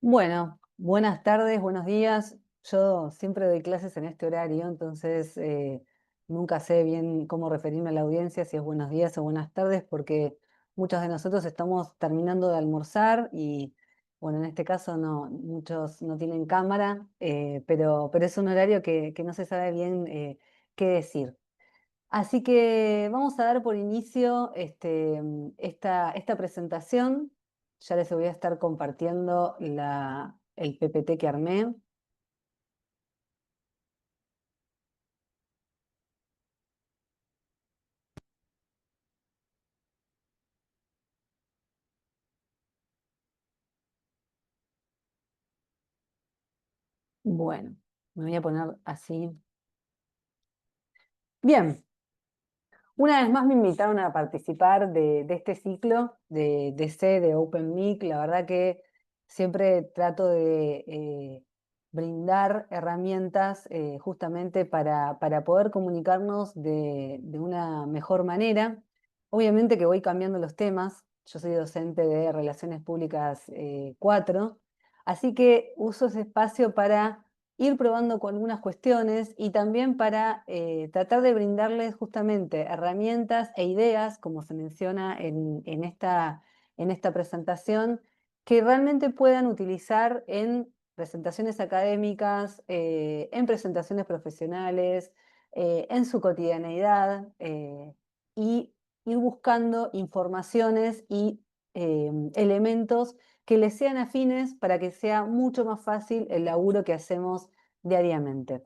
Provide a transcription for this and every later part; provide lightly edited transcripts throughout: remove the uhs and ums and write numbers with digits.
Bueno, buenas tardes, buenos días. Yo siempre doy clases en este horario, entonces nunca sé bien cómo referirme a la audiencia, si es buenos días o buenas tardes, porque muchos de nosotros estamos terminando de almorzar y, bueno, en este caso no, muchos no tienen cámara, pero es un horario que no se sabe bien qué decir. Así que vamos a dar por inicio esta presentación. Ya les voy a estar compartiendo el PPT que armé. Bueno, me voy a poner así. Bien, una vez más me invitaron a participar de este ciclo de DC, de Open Mic. La verdad que siempre trato de brindar herramientas justamente para poder comunicarnos de una mejor manera. Obviamente que voy cambiando los temas. Yo soy docente de Relaciones Públicas 4, así que uso ese espacio para ir probando con algunas cuestiones y también para tratar de brindarles justamente herramientas e ideas, como se menciona en esta presentación, que realmente puedan utilizar en presentaciones académicas, en presentaciones profesionales, en su cotidianeidad y ir buscando informaciones y elementos que les sean afines para que sea mucho más fácil el laburo que hacemos diariamente.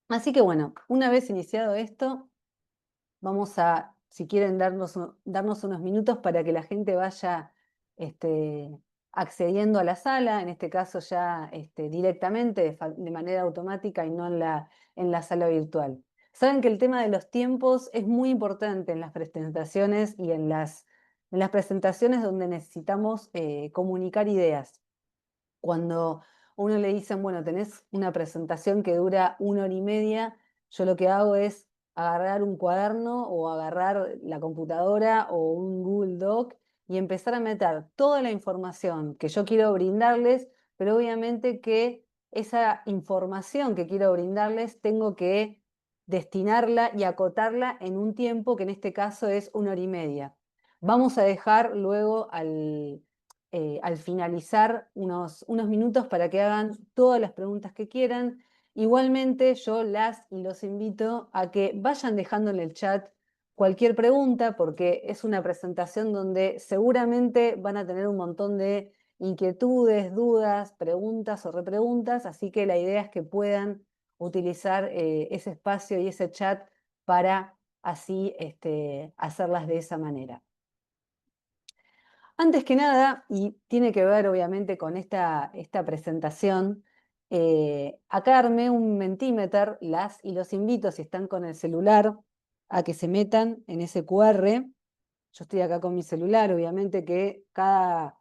Así que bueno, una vez iniciado esto, vamos a, si quieren, darnos unos minutos para que la gente vaya este, accediendo a la sala, en este caso ya directamente, de manera automática y no en la sala virtual. Saben que el tema de los tiempos es muy importante en las presentaciones y en las presentaciones donde necesitamos comunicar ideas. Cuando uno le dicen, bueno, tenés una presentación que dura 1 hora y media, yo lo que hago es agarrar un cuaderno o agarrar la computadora o un Google Doc y empezar a meter toda la información que yo quiero brindarles, pero obviamente que esa información que quiero brindarles tengo que destinarla y acotarla en un tiempo que en este caso es 1 hora y media. Vamos a dejar luego al finalizar unos minutos para que hagan todas las preguntas que quieran. Igualmente, yo las y los invito a que vayan dejando en el chat cualquier pregunta, porque es una presentación donde seguramente van a tener un montón de inquietudes, dudas, preguntas o repreguntas, así que la idea es que puedan utilizar ese espacio y ese chat para así hacerlas de esa manera. Antes que nada, y tiene que ver obviamente con esta presentación, acá armé un Mentimeter, las y los invito, si están con el celular, a que se metan en ese QR. Yo estoy acá con mi celular, obviamente que cada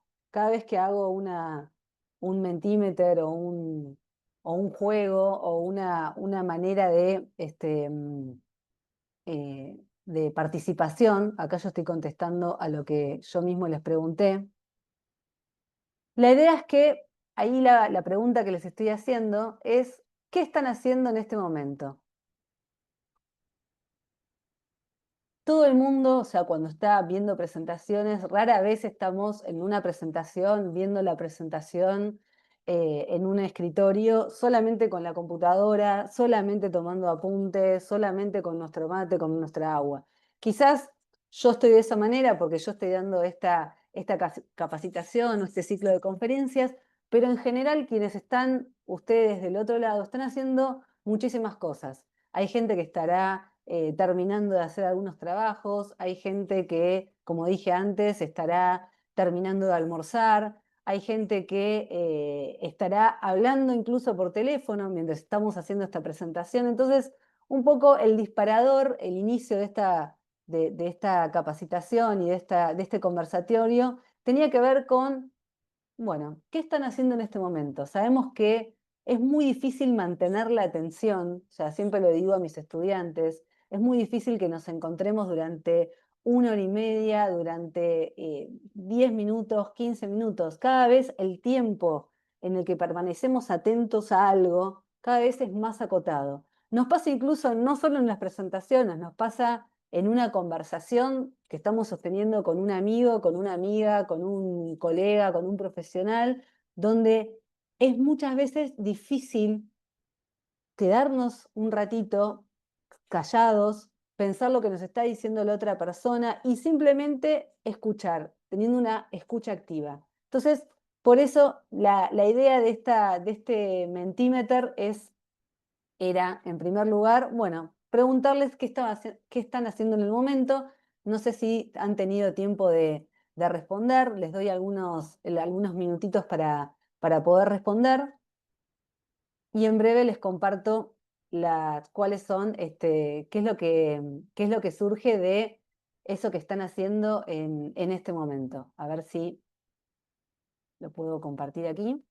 vez que hago un Mentimeter o un juego o una manera de participación, acá yo estoy contestando a lo que yo mismo les pregunté. La idea es que ahí la pregunta que les estoy haciendo es, ¿qué están haciendo en este momento? Todo el mundo, o sea, cuando está viendo presentaciones, rara vez estamos en una presentación, viendo la presentación en un escritorio, solamente con la computadora, solamente tomando apuntes, solamente con nuestro mate, con nuestra agua. Quizás yo estoy de esa manera porque yo estoy dando esta capacitación o este ciclo de conferencias, pero en general quienes están, ustedes del otro lado, están haciendo muchísimas cosas. Hay gente que estará terminando de hacer algunos trabajos, hay gente que, como dije antes, estará terminando de almorzar, hay gente que estará hablando incluso por teléfono mientras estamos haciendo esta presentación. Entonces, un poco el disparador, el inicio de esta capacitación y de este conversatorio tenía que ver con, bueno, ¿qué están haciendo en este momento? Sabemos que es muy difícil mantener la atención, o sea, siempre lo digo a mis estudiantes, es muy difícil que nos encontremos durante 1 hora y media, durante 10 minutos, 15 minutos. Cada vez el tiempo en el que permanecemos atentos a algo cada vez es más acotado. Nos pasa incluso no solo en las presentaciones, nos pasa en una conversación que estamos sosteniendo con un amigo, con una amiga, con un colega, con un profesional, donde es muchas veces difícil quedarnos un ratito callados, pensar lo que nos está diciendo la otra persona y simplemente escuchar, teniendo una escucha activa. Entonces, por eso la idea de este Mentimeter era, en primer lugar, bueno, preguntarles qué están haciendo en el momento. No sé si han tenido tiempo de responder, les doy algunos minutitos para poder responder y en breve les comparto cuáles son, qué es lo que surge de eso que están haciendo en este momento. A ver si lo puedo compartir aquí.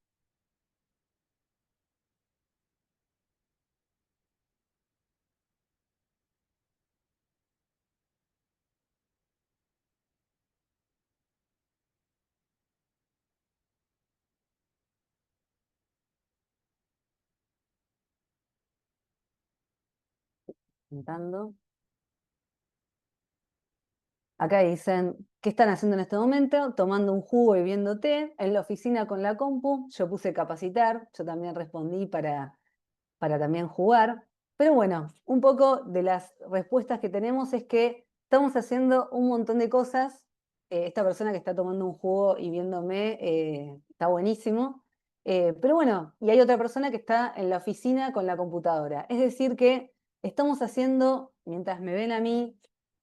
Intentando. Acá dicen, ¿qué están haciendo en este momento? Tomando un jugo y viendo té. En la oficina con la compu, yo puse capacitar, yo también respondí para también jugar. Pero bueno, un poco de las respuestas que tenemos es que estamos haciendo un montón de cosas. Esta persona que está tomando un jugo y viéndome está buenísimo. Pero bueno, y hay otra persona que está en la oficina con la computadora. Es decir, que estamos haciendo, mientras me ven a mí,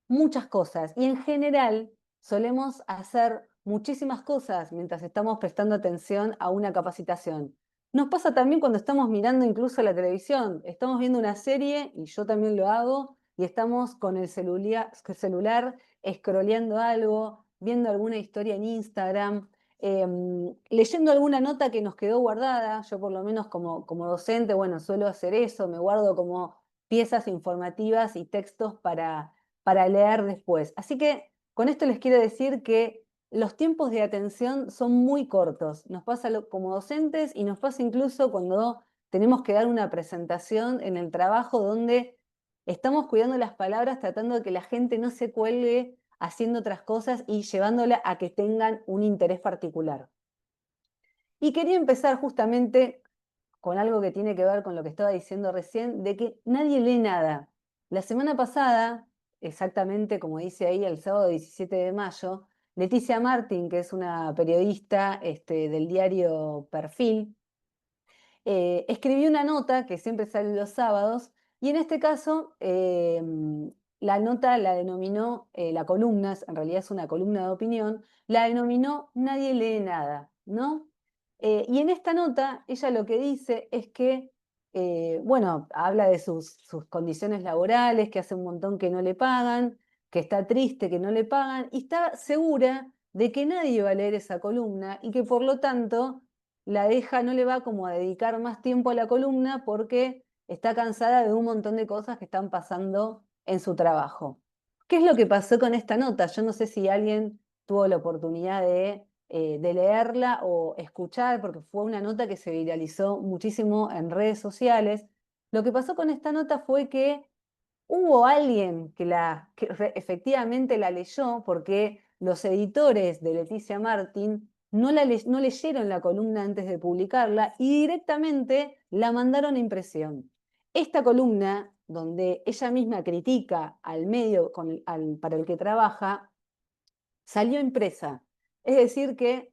muchas cosas. Y en general solemos hacer muchísimas cosas mientras estamos prestando atención a una capacitación. Nos pasa también cuando estamos mirando incluso la televisión. Estamos viendo una serie, y yo también lo hago, y estamos con el celular scrolleando algo, viendo alguna historia en Instagram, leyendo alguna nota que nos quedó guardada. Yo por lo menos como docente, bueno, suelo hacer eso, me guardo como piezas informativas y textos para leer después. Así que con esto les quiero decir que los tiempos de atención son muy cortos. Nos pasa como docentes y nos pasa incluso cuando tenemos que dar una presentación en el trabajo donde estamos cuidando las palabras, tratando de que la gente no se cuelgue haciendo otras cosas y llevándola a que tengan un interés particular. Y quería empezar justamente con algo que tiene que ver con lo que estaba diciendo recién, de que nadie lee nada. La semana pasada, exactamente como dice ahí, el sábado 17 de mayo, Leticia Martín, que es una periodista del diario Perfil, escribió una nota que siempre sale los sábados, y en este caso la nota la denominó, la columna, en realidad es una columna de opinión, la denominó Nadie lee nada, ¿no? Y en esta nota ella lo que dice es que, bueno, habla de sus condiciones laborales, que hace un montón que no le pagan, que está triste que no le pagan, y está segura de que nadie va a leer esa columna y que por lo tanto la deja, no le va como a dedicar más tiempo a la columna porque está cansada de un montón de cosas que están pasando en su trabajo. ¿Qué es lo que pasó con esta nota? Yo no sé si alguien tuvo la oportunidad de leerla o escuchar, porque fue una nota que se viralizó muchísimo en redes sociales. Lo que pasó con esta nota fue que hubo alguien que efectivamente la leyó, porque los editores de Leticia Martín no leyeron la columna antes de publicarla y directamente la mandaron a impresión. Esta columna, donde ella misma critica al medio para el que trabaja, salió impresa. Es decir que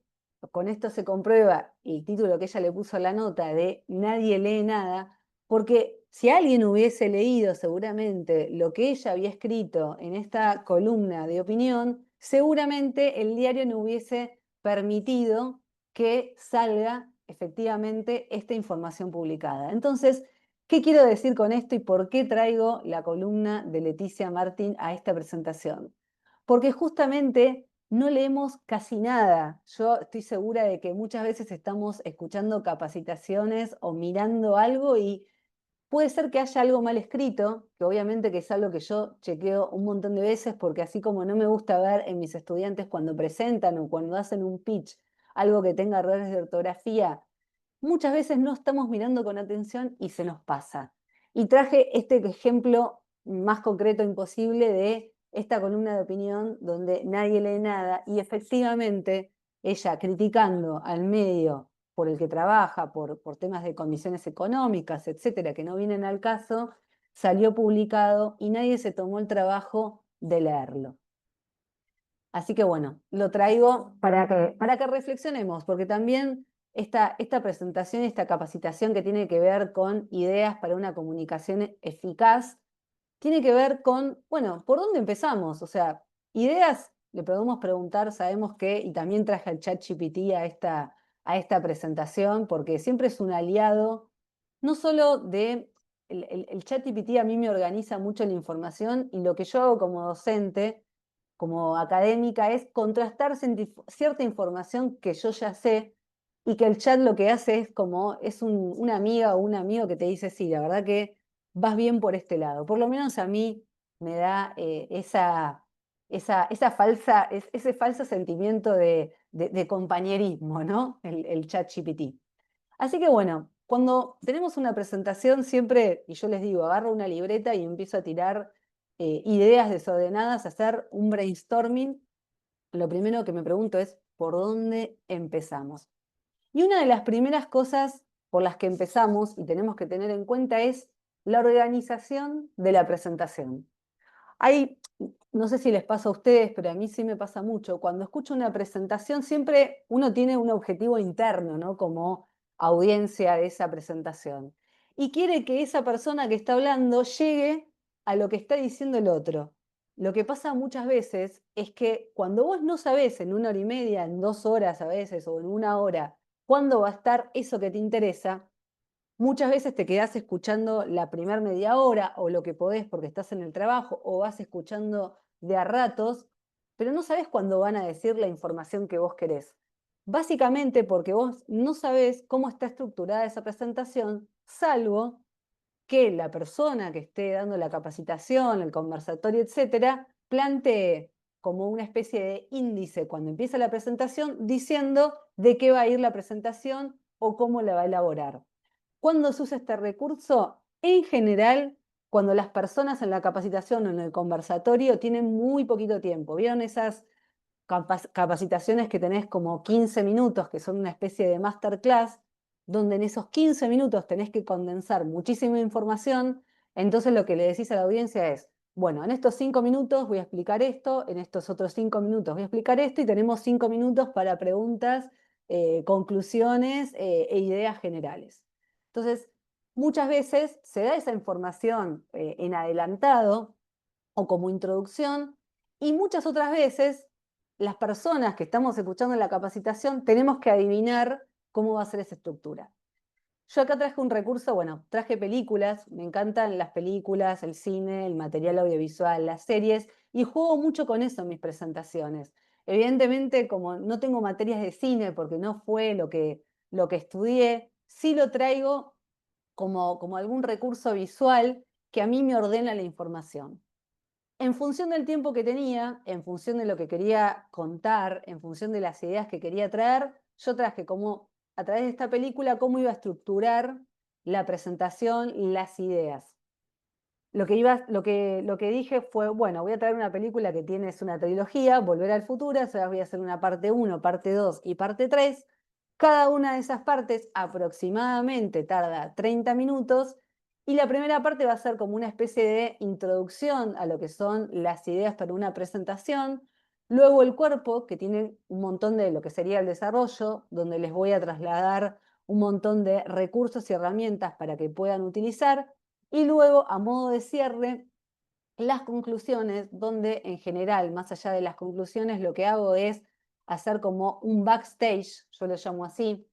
con esto se comprueba el título que ella le puso a la nota de Nadie lee nada, porque si alguien hubiese leído seguramente lo que ella había escrito en esta columna de opinión, seguramente el diario no hubiese permitido que salga efectivamente esta información publicada. Entonces, ¿qué quiero decir con esto y por qué traigo la columna de Leticia Martín a esta presentación? Porque justamente no leemos casi nada. Yo estoy segura de que muchas veces estamos escuchando capacitaciones o mirando algo y puede ser que haya algo mal escrito, que obviamente que es algo que yo chequeo un montón de veces, porque así como no me gusta ver en mis estudiantes cuando presentan o cuando hacen un pitch algo que tenga errores de ortografía, muchas veces no estamos mirando con atención y se nos pasa. Y traje este ejemplo más concreto imposible de esta columna de opinión donde nadie lee nada y efectivamente ella criticando al medio por el que trabaja, por temas de condiciones económicas, etcétera, que no vienen al caso, salió publicado y nadie se tomó el trabajo de leerlo. Así que bueno, lo traigo para que reflexionemos, porque también esta presentación y esta capacitación que tiene que ver con ideas para una comunicación eficaz, tiene que ver con, bueno, ¿por dónde empezamos? O sea, ideas, le podemos preguntar, sabemos que, y también traje al ChatGPT a esta presentación, porque siempre es un aliado, no solo de, el ChatGPT a mí me organiza mucho la información y lo que yo hago como docente, como académica, es contrastar cierta información que yo ya sé y que el chat lo que hace es como, es una amiga o un amigo que te dice, sí, la verdad que vas bien por este lado. Por lo menos a mí me da ese falso sentimiento de compañerismo, ¿no? El chat GPT. Así que bueno, cuando tenemos una presentación siempre, y yo les digo, agarro una libreta y empiezo a tirar ideas desordenadas, a hacer un brainstorming. Lo primero que me pregunto es, ¿por dónde empezamos? Y una de las primeras cosas por las que empezamos y tenemos que tener en cuenta es la organización de la presentación. Hay, no sé si les pasa a ustedes, pero a mí sí me pasa mucho. Cuando escucho una presentación, siempre uno tiene un objetivo interno, ¿no? Como audiencia de esa presentación. Y quiere que esa persona que está hablando llegue a lo que está diciendo el otro. Lo que pasa muchas veces es que cuando vos no sabés en 1 hora y media, en 2 horas a veces, o en 1 hora, cuándo va a estar eso que te interesa, muchas veces te quedás escuchando la primer media hora o lo que podés porque estás en el trabajo o vas escuchando de a ratos, pero no sabés cuándo van a decir la información que vos querés. Básicamente porque vos no sabés cómo está estructurada esa presentación, salvo que la persona que esté dando la capacitación, el conversatorio, etcétera, plantee como una especie de índice cuando empieza la presentación diciendo de qué va a ir la presentación o cómo la va a elaborar. ¿Cuándo se usa este recurso? En general, cuando las personas en la capacitación o en el conversatorio tienen muy poquito tiempo. ¿Vieron esas capacitaciones que tenés como 15 minutos, que son una especie de masterclass, donde en esos 15 minutos tenés que condensar muchísima información? Entonces lo que le decís a la audiencia es, bueno, en estos 5 minutos voy a explicar esto, en estos otros 5 minutos voy a explicar esto y tenemos 5 minutos para preguntas, conclusiones e ideas generales. Entonces, muchas veces se da esa información en adelantado o como introducción y muchas otras veces las personas que estamos escuchando en la capacitación tenemos que adivinar cómo va a ser esa estructura. Yo acá traje un recurso, bueno, traje películas, me encantan las películas, el cine, el material audiovisual, las series, y juego mucho con eso en mis presentaciones. Evidentemente, como no tengo materias de cine porque no fue lo que estudié, sí lo traigo como algún recurso visual que a mí me ordena la información. En función del tiempo que tenía, en función de lo que quería contar, en función de las ideas que quería traer, yo traje como a través de esta película cómo iba a estructurar la presentación, las ideas. Lo que dije fue, bueno, voy a traer una película que tiene, es una trilogía, Volver al Futuro, o sea, voy a hacer una parte 1, parte 2 y parte 3. Cada una de esas partes aproximadamente tarda 30 minutos y la primera parte va a ser como una especie de introducción a lo que son las ideas para una presentación. Luego el cuerpo, que tiene un montón de lo que sería el desarrollo, donde les voy a trasladar un montón de recursos y herramientas para que puedan utilizar. Y luego, a modo de cierre, las conclusiones, donde en general, más allá de las conclusiones, lo que hago es hacer como un backstage, yo lo llamo así,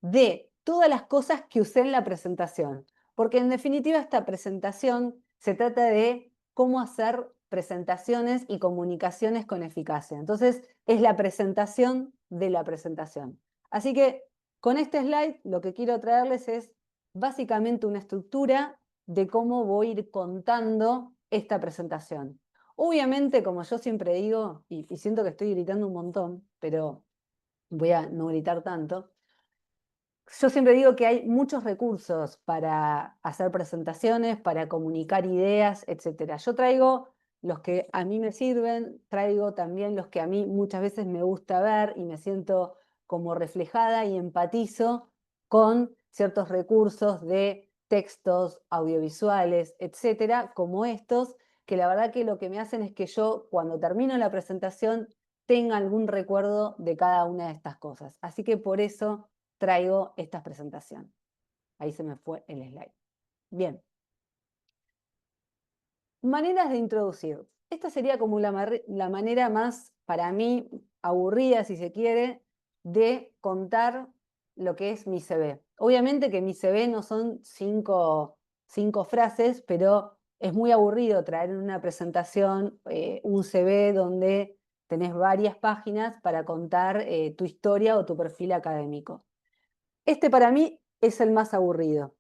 de todas las cosas que usé en la presentación. Porque en definitiva esta presentación se trata de cómo hacer presentaciones y comunicaciones con eficacia. Entonces, es la presentación de la presentación. Así que con este slide lo que quiero traerles es básicamente una estructura de cómo voy a ir contando esta presentación. Obviamente, como yo siempre digo, y siento que estoy gritando un montón, pero voy a no gritar tanto, yo siempre digo que hay muchos recursos para hacer presentaciones, para comunicar ideas, etcétera. Yo traigo los que a mí me sirven, traigo también los que a mí muchas veces me gusta ver y me siento como reflejada y empatizo con ciertos recursos de textos, audiovisuales, etcétera, como estos, que la verdad que lo que me hacen es que yo, cuando termino la presentación, tenga algún recuerdo de cada una de estas cosas. Así que por eso traigo esta presentación. Ahí se me fue el slide. Bien. Maneras de introducir. Esta sería como la manera más, para mí, aburrida, si se quiere, de contar lo que es mi CV. Obviamente que mi CV no son cinco frases, pero es muy aburrido traer en una presentación un CV donde tenés varias páginas para contar tu historia o tu perfil académico. Este para mí es el más aburrido.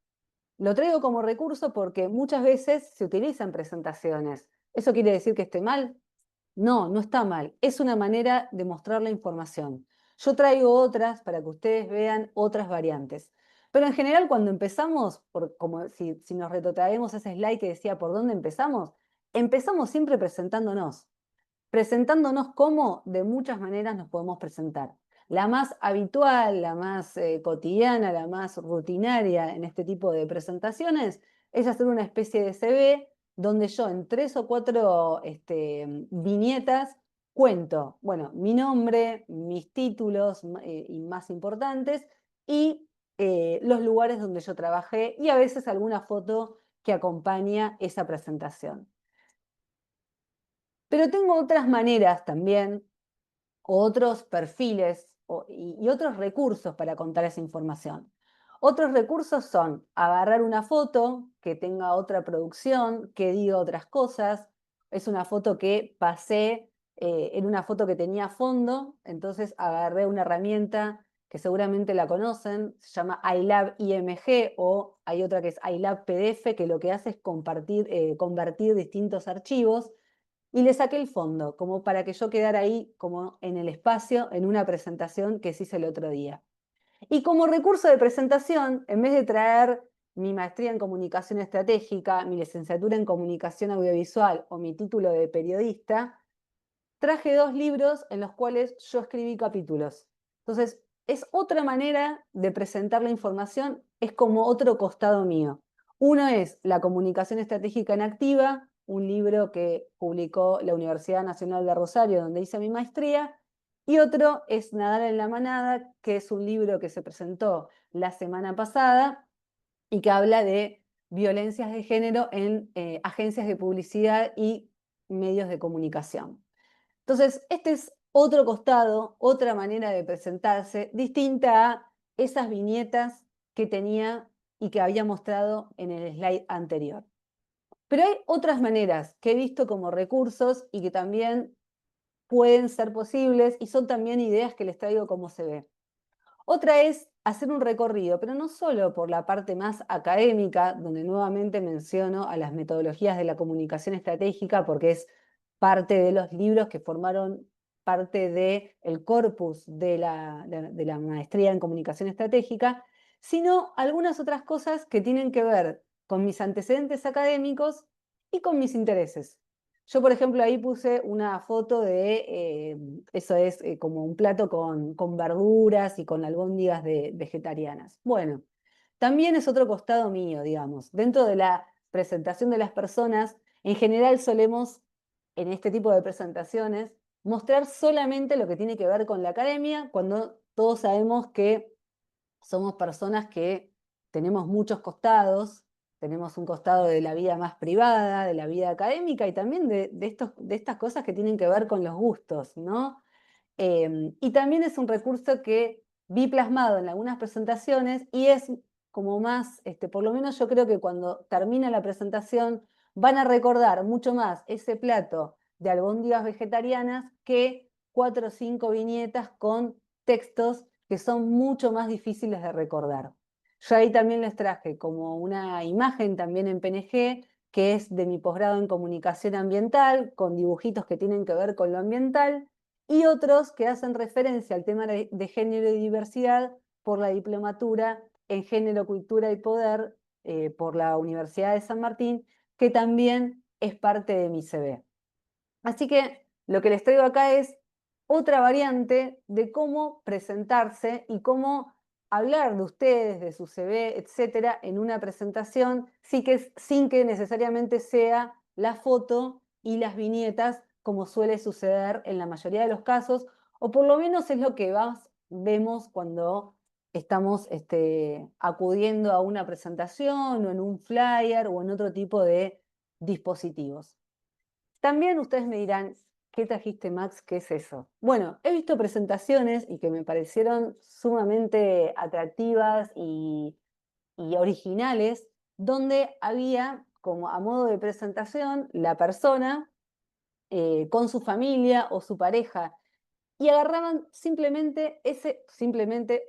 Lo traigo como recurso porque muchas veces se utiliza en presentaciones. ¿Eso quiere decir que esté mal? No, no está mal. Es una manera de mostrar la información. Yo traigo otras para que ustedes vean otras variantes. Pero en general cuando empezamos, como si nos retrotraemos a ese slide que decía por dónde empezamos siempre presentándonos. Presentándonos como de muchas maneras nos podemos presentar. La más habitual, la más cotidiana, la más rutinaria en este tipo de presentaciones es hacer una especie de CV donde yo en 3 o 4 viñetas cuento, bueno, mi nombre, mis títulos y más importantes y los lugares donde yo trabajé y a veces alguna foto que acompaña esa presentación. Pero tengo otras maneras también, otros perfiles y otros recursos para contar esa información. Otros recursos son agarrar una foto que tenga otra producción, que diga otras cosas. Es una foto que pasé, en una foto que tenía fondo, entonces agarré una herramienta que seguramente la conocen, se llama iLab IMG o hay otra que es iLab PDF, que lo que hace es convertir distintos archivos y le saqué el fondo, como para que yo quedara ahí como en el espacio, en una presentación que se hizo el otro día. Y como recurso de presentación, en vez de traer mi maestría en comunicación estratégica, mi licenciatura en comunicación audiovisual o mi título de periodista, traje 2 libros en los cuales yo escribí capítulos. Entonces, es otra manera de presentar la información, es como otro costado mío. Uno es La comunicación estratégica en activa, un libro que publicó la Universidad Nacional de Rosario, donde hice mi maestría, y otro es Nadar en la manada, que es un libro que se presentó la semana pasada y que habla de violencias de género en agencias de publicidad y medios de comunicación. Entonces, este es otro costado, otra manera de presentarse, distinta a esas viñetas que tenía y que había mostrado en el slide anterior. Pero hay otras maneras que he visto como recursos y que también pueden ser posibles y son también ideas que les traigo como se ve. Otra es hacer un recorrido, pero no solo por la parte más académica, donde nuevamente menciono a las metodologías de la comunicación estratégica, porque es parte de los libros que formaron parte del corpus de la maestría en comunicación estratégica, sino algunas otras cosas que tienen que ver con mis antecedentes académicos y con mis intereses. Yo, por ejemplo, ahí puse una foto de, eso es como un plato con verduras y con albóndigas vegetarianas. Bueno, también es otro costado mío, digamos. Dentro de la presentación de las personas, en general solemos, en este tipo de presentaciones, mostrar solamente lo que tiene que ver con la academia, cuando todos sabemos que somos personas que tenemos muchos costados, tenemos un costado de la vida más privada, de la vida académica y también de estas cosas que tienen que ver con los gustos, ¿no? Y también es un recurso que vi plasmado en algunas presentaciones y es como más, por lo menos yo creo que cuando termina la presentación van a recordar mucho más ese plato de albóndigas vegetarianas que 4 o 5 viñetas con textos que son mucho más difíciles de recordar. Yo ahí también les traje como una imagen también en PNG, que es de mi posgrado en comunicación ambiental, con dibujitos que tienen que ver con lo ambiental, y otros que hacen referencia al tema de género y diversidad por la diplomatura en Género, Cultura y Poder por la Universidad de San Martín, que también es parte de mi CV. Así que lo que les traigo acá es otra variante de cómo presentarse y cómo hablar de ustedes, de su CV, etcétera, en una presentación, sin que necesariamente sea la foto y las viñetas, como suele suceder en la mayoría de los casos, o por lo menos es lo que vemos cuando estamos acudiendo a una presentación o en un flyer o en otro tipo de dispositivos. También ustedes me dirán, ¿qué trajiste, Max? ¿Qué es eso? Bueno, he visto presentaciones y que me parecieron sumamente atractivas y originales, donde había, como a modo de presentación, la persona con su familia o su pareja y agarraban simplemente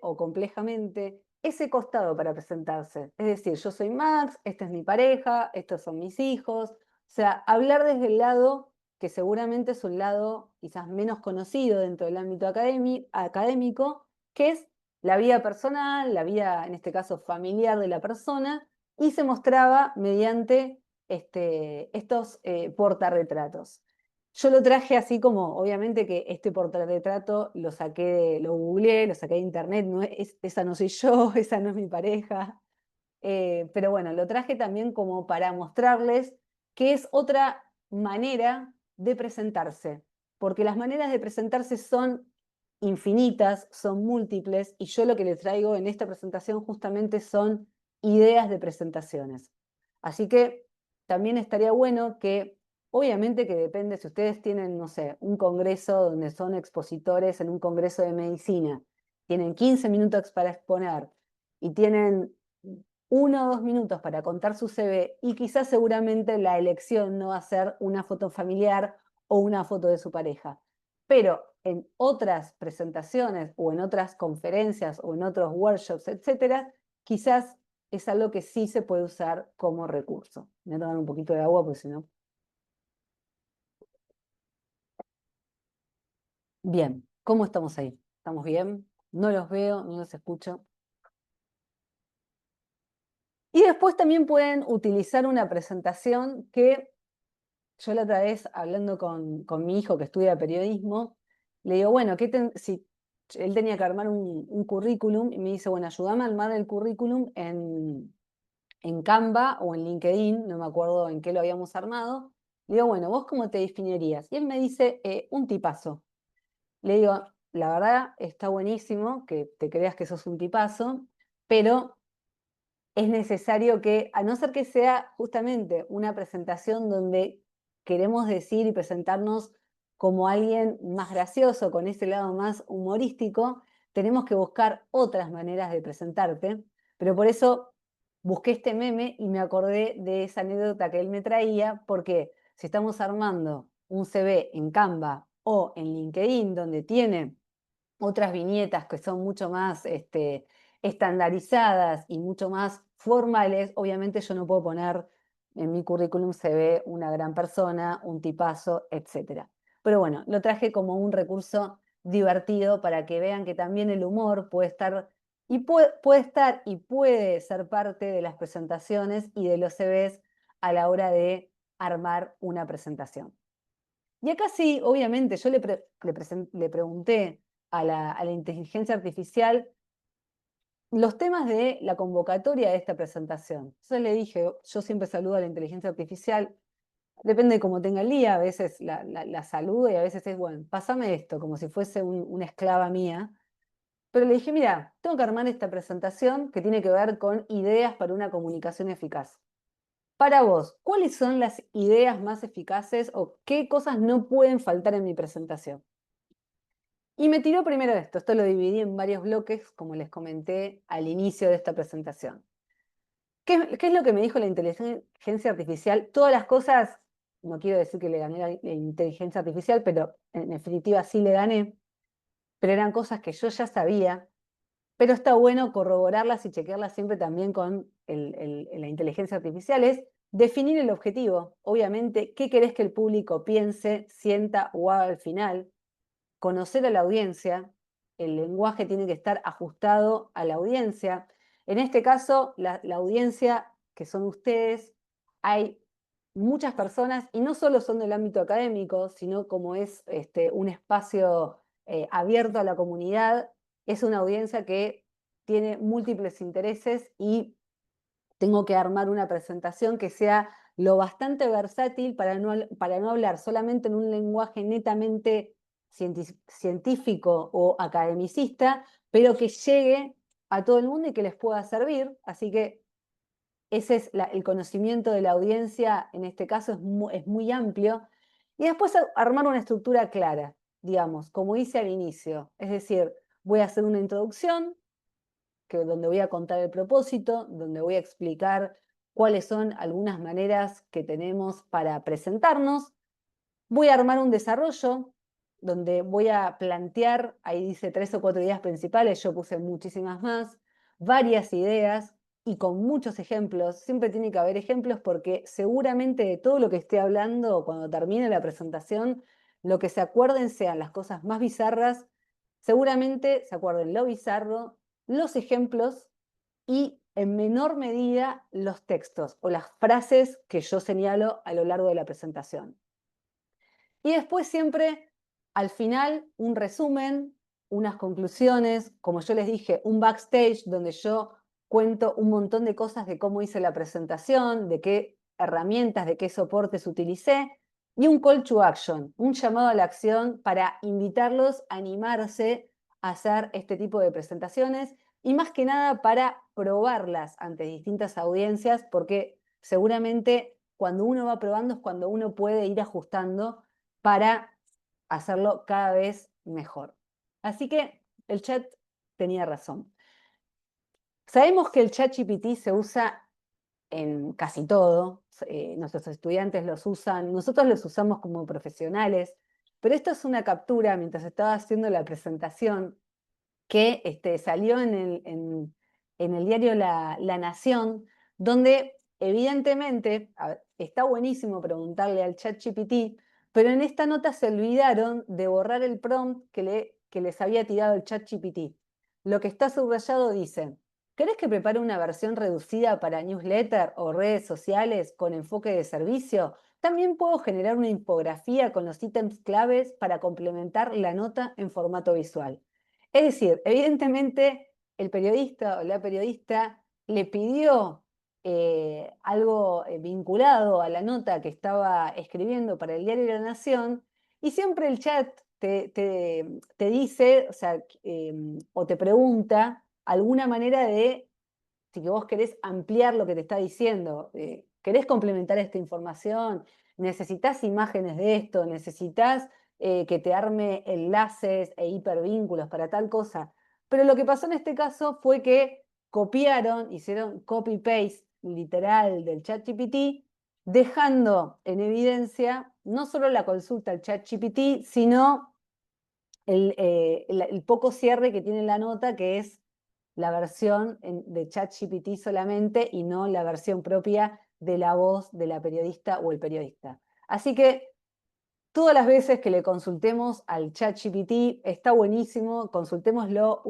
o complejamente, ese costado para presentarse. Es decir, yo soy Max, esta es mi pareja, estos son mis hijos. O sea, hablar desde el lado que seguramente es un lado quizás menos conocido dentro del ámbito académico, que es la vida personal, la vida, en este caso, familiar de la persona, y se mostraba mediante estos portarretratos. Yo lo traje así como, obviamente que este portarretrato lo googleé, lo saqué de internet, esa no soy yo, esa no es mi pareja, pero bueno, lo traje también como para mostrarles que es otra manera de presentarse, porque las maneras de presentarse son infinitas, son múltiples, y yo lo que les traigo en esta presentación justamente son ideas de presentaciones. Así que también estaría bueno que, obviamente que depende, si ustedes tienen, no sé, un congreso donde son expositores en un congreso de medicina, tienen 15 minutos para exponer y tienen 1 o 2 minutos para contar su CV y quizás seguramente la elección no va a ser una foto familiar o una foto de su pareja. Pero en otras presentaciones o en otras conferencias o en otros workshops, etcétera, quizás es algo que sí se puede usar como recurso. Me voy a tomar un poquito de agua porque si no... Bien, ¿cómo estamos ahí? ¿Estamos bien? No los veo, no los escucho. Y después también pueden utilizar una presentación que yo la otra vez, hablando con mi hijo que estudia periodismo, le digo, bueno, si él tenía que armar un currículum y me dice, bueno, ayúdame a armar el currículum en Canva o en LinkedIn, no me acuerdo en qué lo habíamos armado. Le digo, bueno, ¿vos cómo te definirías? Y él me dice, un tipazo. Le digo, la verdad está buenísimo que te creas que sos un tipazo, pero es necesario que, a no ser que sea justamente una presentación donde queremos decir y presentarnos como alguien más gracioso, con ese lado más humorístico, tenemos que buscar otras maneras de presentarte, pero por eso busqué este meme y me acordé de esa anécdota que él me traía, porque si estamos armando un CV en Canva o en LinkedIn, donde tiene otras viñetas que son mucho más estandarizadas y mucho más formales, obviamente yo no puedo poner en mi currículum se ve una gran persona, un tipazo, etc. Pero bueno, lo traje como un recurso divertido para que vean que también el humor puede estar y puede ser parte de las presentaciones y de los CVs a la hora de armar una presentación. Y acá sí, obviamente, yo le pregunté a la inteligencia artificial los temas de la convocatoria de esta presentación. Entonces le dije, yo siempre saludo a la inteligencia artificial, depende de cómo tenga el día, a veces la saludo y a veces es, bueno, pásame esto, como si fuese una esclava mía. Pero le dije, mira, tengo que armar esta presentación que tiene que ver con ideas para una comunicación eficaz. Para vos, ¿cuáles son las ideas más eficaces o qué cosas no pueden faltar en mi presentación? Y me tiró primero esto lo dividí en varios bloques, como les comenté al inicio de esta presentación. ¿Qué es lo que me dijo la inteligencia artificial? Todas las cosas, no quiero decir que le gané a la inteligencia artificial, pero en definitiva sí le gané, pero eran cosas que yo ya sabía, pero está bueno corroborarlas y chequearlas siempre también con la inteligencia artificial, es definir el objetivo. Obviamente, ¿qué querés que el público piense, sienta o haga al final? Conocer a la audiencia, el lenguaje tiene que estar ajustado a la audiencia. En este caso, la audiencia que son ustedes, hay muchas personas, y no solo son del ámbito académico, sino como es un espacio abierto a la comunidad, es una audiencia que tiene múltiples intereses y tengo que armar una presentación que sea lo bastante versátil para no hablar solamente en un lenguaje netamente científico o academicista, pero que llegue a todo el mundo y que les pueda servir. Así que ese es el conocimiento de la audiencia, en este caso es muy amplio. Y después armar una estructura clara, digamos, como hice al inicio. Es decir, voy a hacer una introducción, donde voy a contar el propósito, donde voy a explicar cuáles son algunas maneras que tenemos para presentarnos. Voy a armar un desarrollo donde voy a plantear, ahí dice 3 o 4 ideas principales, yo puse muchísimas más, varias ideas y con muchos ejemplos. Siempre tiene que haber ejemplos porque seguramente de todo lo que esté hablando, cuando termine la presentación, lo que se acuerden sean las cosas más bizarras, seguramente se acuerden lo bizarro, los ejemplos y en menor medida los textos o las frases que yo señalo a lo largo de la presentación. Y después siempre, al final, un resumen, unas conclusiones, como yo les dije, un backstage donde yo cuento un montón de cosas de cómo hice la presentación, de qué herramientas, de qué soportes utilicé, y un call to action, un llamado a la acción para invitarlos a animarse a hacer este tipo de presentaciones y más que nada para probarlas ante distintas audiencias, porque seguramente cuando uno va probando es cuando uno puede ir ajustando para hacerlo cada vez mejor. Así que el chat tenía razón. Sabemos que el chat GPT se usa en casi todo, nuestros estudiantes los usan, nosotros los usamos como profesionales, pero esto es una captura mientras estaba haciendo la presentación que salió en el diario La Nación, donde evidentemente está buenísimo preguntarle al ChatGPT, pero en esta nota se olvidaron de borrar el prompt que les había tirado el ChatGPT. Lo que está subrayado dice: ¿querés que prepare una versión reducida para newsletter o redes sociales con enfoque de servicio? También puedo generar una infografía con los ítems claves para complementar la nota en formato visual. Es decir, evidentemente el periodista o la periodista le pidió algo vinculado a la nota que estaba escribiendo para el diario La Nación y siempre el chat te dice, o sea, o te pregunta alguna manera de si que vos querés ampliar lo que te está diciendo, querés complementar esta información, necesitas imágenes de esto, necesitas que te arme enlaces e hipervínculos para tal cosa. Pero lo que pasó en este caso fue que copiaron, hicieron copy-paste literal del ChatGPT, dejando en evidencia no solo la consulta al ChatGPT, sino el poco cierre que tiene la nota, que es la versión de ChatGPT solamente y no la versión propia de la voz de la periodista o el periodista. Así que todas las veces que le consultemos al ChatGPT, está buenísimo, consultémoslo,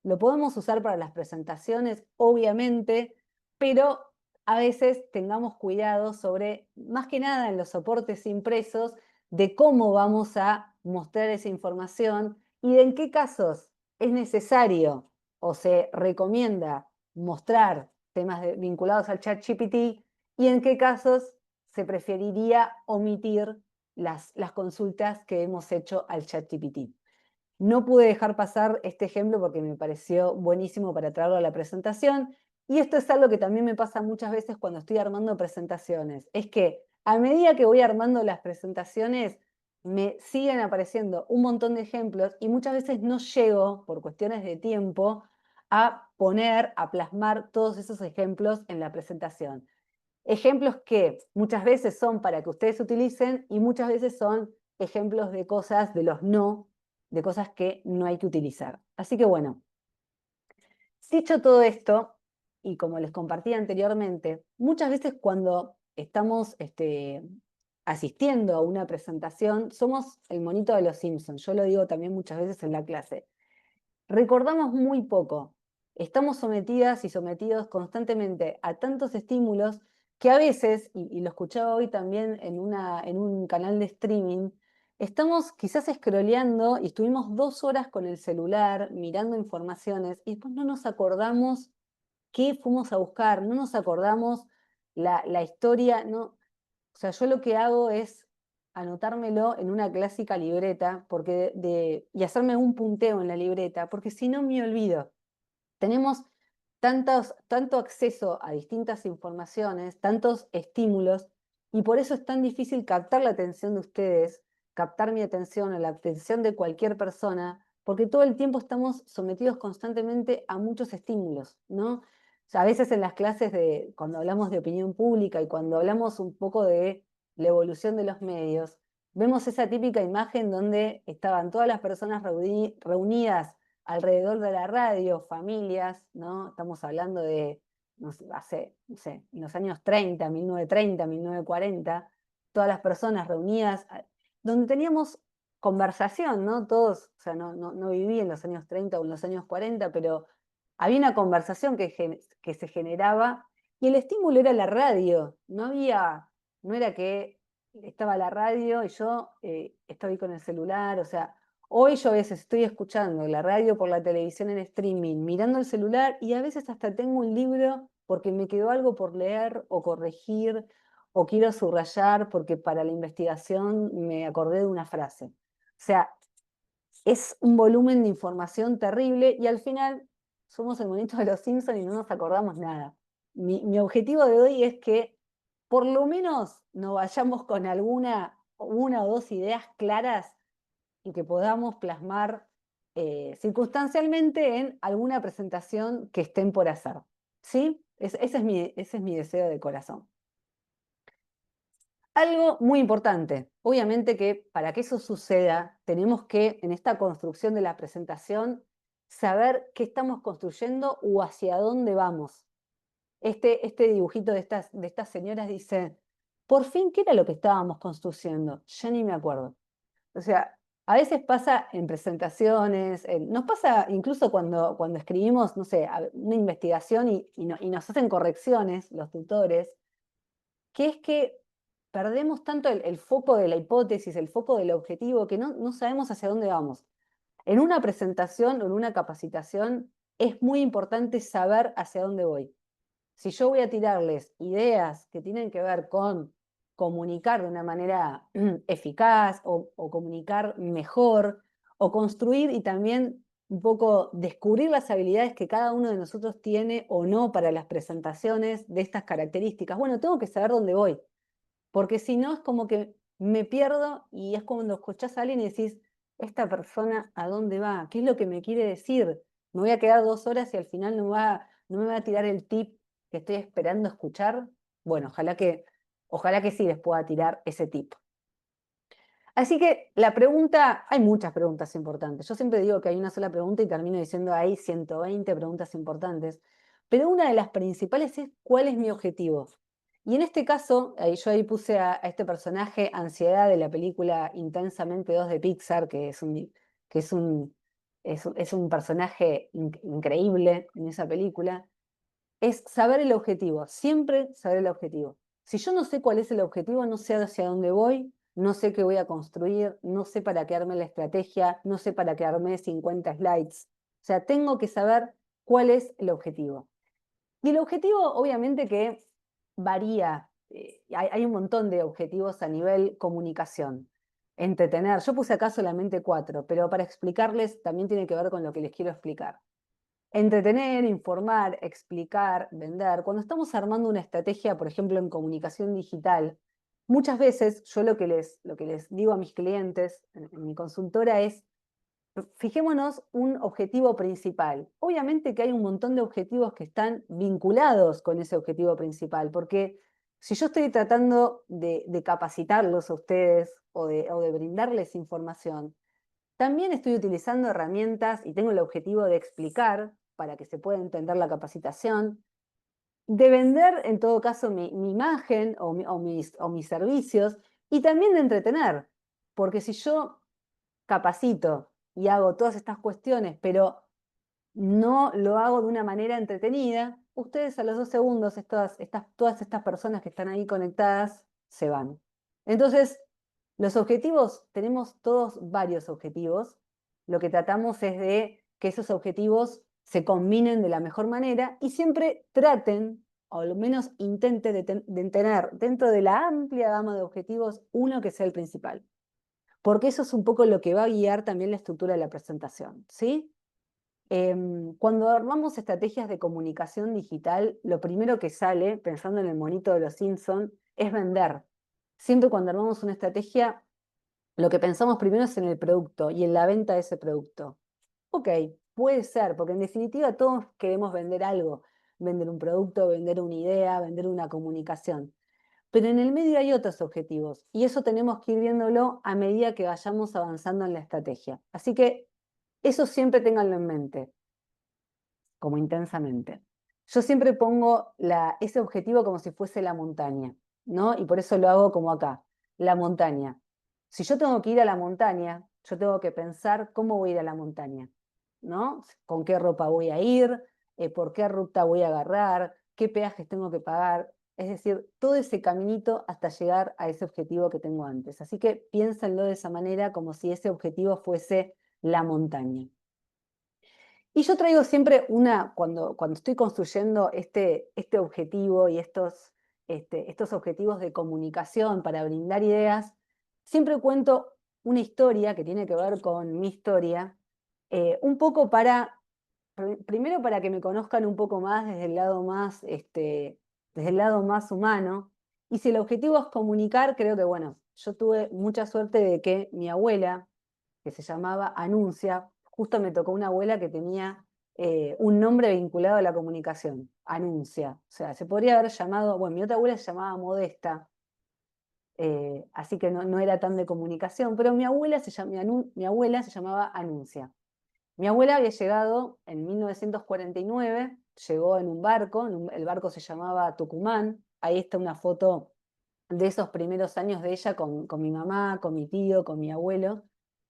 lo podemos usar para las presentaciones, obviamente, pero a veces tengamos cuidado sobre, más que nada en los soportes impresos, de cómo vamos a mostrar esa información y de en qué casos es necesario o se recomienda mostrar temas vinculados al ChatGPT y en qué casos se preferiría omitir las consultas que hemos hecho al ChatGPT. No pude dejar pasar este ejemplo porque me pareció buenísimo para traerlo a la presentación. Y esto es algo que también me pasa muchas veces cuando estoy armando presentaciones. Es que a medida que voy armando las presentaciones, me siguen apareciendo un montón de ejemplos y muchas veces no llego, por cuestiones de tiempo, a plasmar todos esos ejemplos en la presentación. Ejemplos que muchas veces son para que ustedes utilicen y muchas veces son ejemplos de cosas, de los no, de cosas que no hay que utilizar. Así que bueno, dicho todo esto, y como les compartí anteriormente, muchas veces cuando estamos asistiendo a una presentación, somos el monito de los Simpsons. Yo lo digo también muchas veces en la clase. Recordamos muy poco. Estamos sometidas y sometidos constantemente a tantos estímulos que a veces, y lo escuchaba hoy también en un canal de streaming, estamos quizás scrolleando y estuvimos 2 horas con el celular mirando informaciones y después no nos acordamos qué fuimos a buscar, no nos acordamos la historia, no. O sea, yo lo que hago es anotármelo en una clásica libreta y hacerme un punteo en la libreta, porque si no me olvido. Tenemos tanto acceso a distintas informaciones, tantos estímulos, y por eso es tan difícil captar la atención de ustedes, captar mi atención o la atención de cualquier persona, porque todo el tiempo estamos sometidos constantemente a muchos estímulos, ¿no? O sea, a veces en las clases cuando hablamos de opinión pública y cuando hablamos un poco de la evolución de los medios, vemos esa típica imagen donde estaban todas las personas reunidas alrededor de la radio, familias, ¿no? Estamos hablando de, no sé, no sé, en los años 30, 1930, 1940, todas las personas reunidas, donde teníamos conversación, ¿no? Todos, o sea, no viví en los años 30 o en los años 40, pero había una conversación que se generaba y el estímulo era la radio, no era que estaba la radio y yo estoy con el celular, o sea, hoy yo a veces estoy escuchando la radio por la televisión en streaming, mirando el celular y a veces hasta tengo un libro porque me quedó algo por leer o corregir o quiero subrayar porque para la investigación me acordé de una frase. O sea, es un volumen de información terrible y al final somos el monito de los Simpsons y no nos acordamos nada. Mi objetivo de hoy es que por lo menos nos vayamos con una o dos ideas claras y que podamos plasmar circunstancialmente en alguna presentación que estén por hacer. ¿Sí? Ese es mi deseo de corazón. Algo muy importante, obviamente que para que eso suceda, tenemos que, en esta construcción de la presentación, saber qué estamos construyendo o hacia dónde vamos. Este dibujito de estas señoras dice, por fin, ¿qué era lo que estábamos construyendo? Ya ni me acuerdo. O sea, a veces pasa en presentaciones, nos pasa incluso cuando escribimos, no sé, una investigación y nos hacen correcciones los tutores, que es que perdemos tanto el foco de la hipótesis, el foco del objetivo, que no sabemos hacia dónde vamos. En una presentación o en una capacitación es muy importante saber hacia dónde voy. Si yo voy a tirarles ideas que tienen que ver con comunicar de una manera eficaz o comunicar mejor, o construir y también un poco descubrir las habilidades que cada uno de nosotros tiene o no para las presentaciones de estas características. Bueno, tengo que saber dónde voy, porque si no es como que me pierdo y es como cuando escuchás a alguien y decís, esta persona a dónde va, qué es lo que me quiere decir. Me voy a quedar 2 horas y al final no me va a tirar el tip que estoy esperando escuchar. Bueno, ojalá que sí les pueda tirar ese tip. Así que la pregunta, hay muchas preguntas importantes. Yo siempre digo que hay una sola pregunta y termino diciendo hay 120 preguntas importantes. Pero una de las principales es ¿cuál es mi objetivo? Y en este caso, yo ahí puse a este personaje Ansiedad de la película Intensamente 2 de Pixar, que es un personaje increíble en esa película, es saber el objetivo, siempre saber el objetivo. Si yo no sé cuál es el objetivo, no sé hacia dónde voy, no sé qué voy a construir, no sé para qué arme la estrategia, no sé para qué arme 50 slides. O sea, tengo que saber cuál es el objetivo. Y el objetivo, obviamente, que varía. Hay un montón de objetivos a nivel comunicación. Entretener. Yo puse acá solamente 4, pero para explicarles también tiene que ver con lo que les quiero explicar. Entretener, informar, explicar, vender. Cuando estamos armando una estrategia, por ejemplo, en comunicación digital, muchas veces yo lo que les digo a mis clientes en mi consultora es, fijémonos un objetivo principal. Obviamente que hay un montón de objetivos que están vinculados con ese objetivo principal, porque si yo estoy tratando de capacitarlos a ustedes o de brindarles información, también estoy utilizando herramientas y tengo el objetivo de explicar para que se pueda entender la capacitación, de vender en todo caso mi imagen o mis servicios y también de entretener, porque si yo capacito y hago todas estas cuestiones, pero no lo hago de una manera entretenida, ustedes a los 2 segundos, todas estas personas que están ahí conectadas, se van. Entonces, los objetivos, tenemos todos varios objetivos. Lo que tratamos es de que esos objetivos se combinen de la mejor manera y siempre traten, o al menos intenten de tener dentro de la amplia gama de objetivos uno que sea el principal. Porque eso es un poco lo que va a guiar también la estructura de la presentación, ¿sí? Cuando armamos estrategias de comunicación digital, lo primero que sale, pensando en el monito de los Simpson, es vender. Siempre cuando armamos una estrategia, lo que pensamos primero es en el producto y en la venta de ese producto. Ok, puede ser, porque en definitiva todos queremos vender algo, vender un producto, vender una idea, vender una comunicación. Pero en el medio hay otros objetivos y eso tenemos que ir viéndolo a medida que vayamos avanzando en la estrategia. Así que eso siempre ténganlo en mente como intensamente. Yo siempre pongo ese objetivo como si fuese la montaña, ¿no? Y por eso lo hago como acá, la montaña. Si yo tengo que ir a la montaña, yo tengo que pensar cómo voy a ir a la montaña, ¿no? Con qué ropa voy a ir, por qué ruta voy a agarrar, qué peajes tengo que pagar. Es decir, todo ese caminito hasta llegar a ese objetivo que tengo antes. Así que piénsenlo de esa manera, como si ese objetivo fuese la montaña. Y yo traigo siempre cuando estoy construyendo este objetivo y estos objetivos de comunicación para brindar ideas, siempre cuento una historia que tiene que ver con mi historia, un poco primero para que me conozcan un poco más desde el lado más humano. Y si el objetivo es comunicar, creo que, bueno, yo tuve mucha suerte de que mi abuela, que se llamaba Anuncia, justo me tocó una abuela que tenía un nombre vinculado a la comunicación, Anuncia. O sea, se podría haber llamado, bueno, mi otra abuela se llamaba Modesta, así que no era tan de comunicación, pero mi abuela se llamaba Anuncia. Mi abuela había llegado en 1949, llegó en un barco, el barco se llamaba Tucumán, ahí está una foto de esos primeros años de ella con mi mamá, con mi tío, con mi abuelo,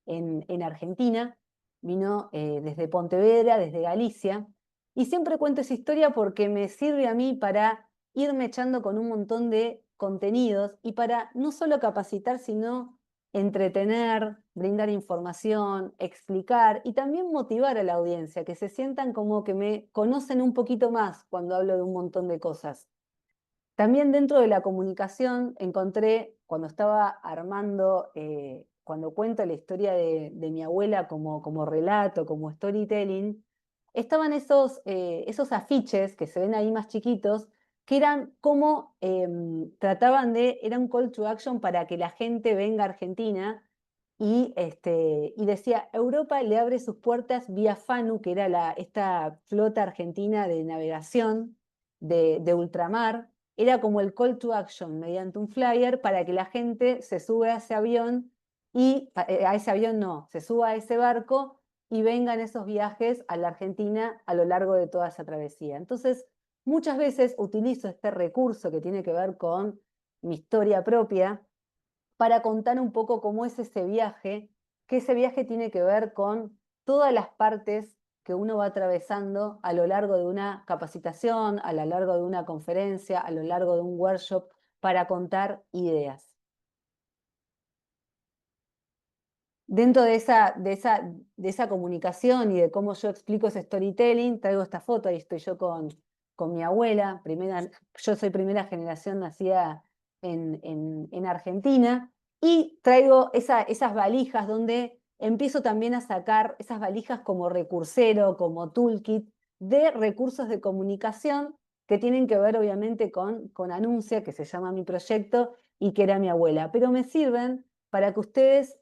en Argentina. Vino desde Pontevedra, desde Galicia. Y siempre cuento esa historia porque me sirve a mí para irme echando con un montón de contenidos y para no solo capacitar, sino entretener, brindar información, explicar y también motivar a la audiencia, que se sientan como que me conocen un poquito más cuando hablo de un montón de cosas. También dentro de la comunicación encontré, cuando estaba armando, cuando cuento la historia de mi abuela como relato, como storytelling, estaban esos afiches que se ven ahí más chiquitos, que eran como era un call to action para que la gente venga a Argentina y decía, Europa le abre sus puertas vía FANU, que era esta flota argentina de navegación de ultramar, era como el call to action mediante un flyer para que la gente se sube a ese avión a ese avión no, se suba a ese barco y vengan esos viajes a la Argentina a lo largo de toda esa travesía. Entonces, muchas veces utilizo este recurso que tiene que ver con mi historia propia para contar un poco cómo es ese viaje, que ese viaje tiene que ver con todas las partes que uno va atravesando a lo largo de una capacitación, a lo largo de una conferencia, a lo largo de un workshop, para contar ideas. Dentro de esa comunicación y de cómo yo explico ese storytelling, traigo esta foto, ahí estoy yo con mi abuela, yo soy primera generación nacida en Argentina, y traigo esas valijas donde empiezo también a sacar esas valijas como recursero, como toolkit, de recursos de comunicación que tienen que ver obviamente con Anuncia, que se llama mi proyecto, y que era mi abuela, pero me sirven para que ustedes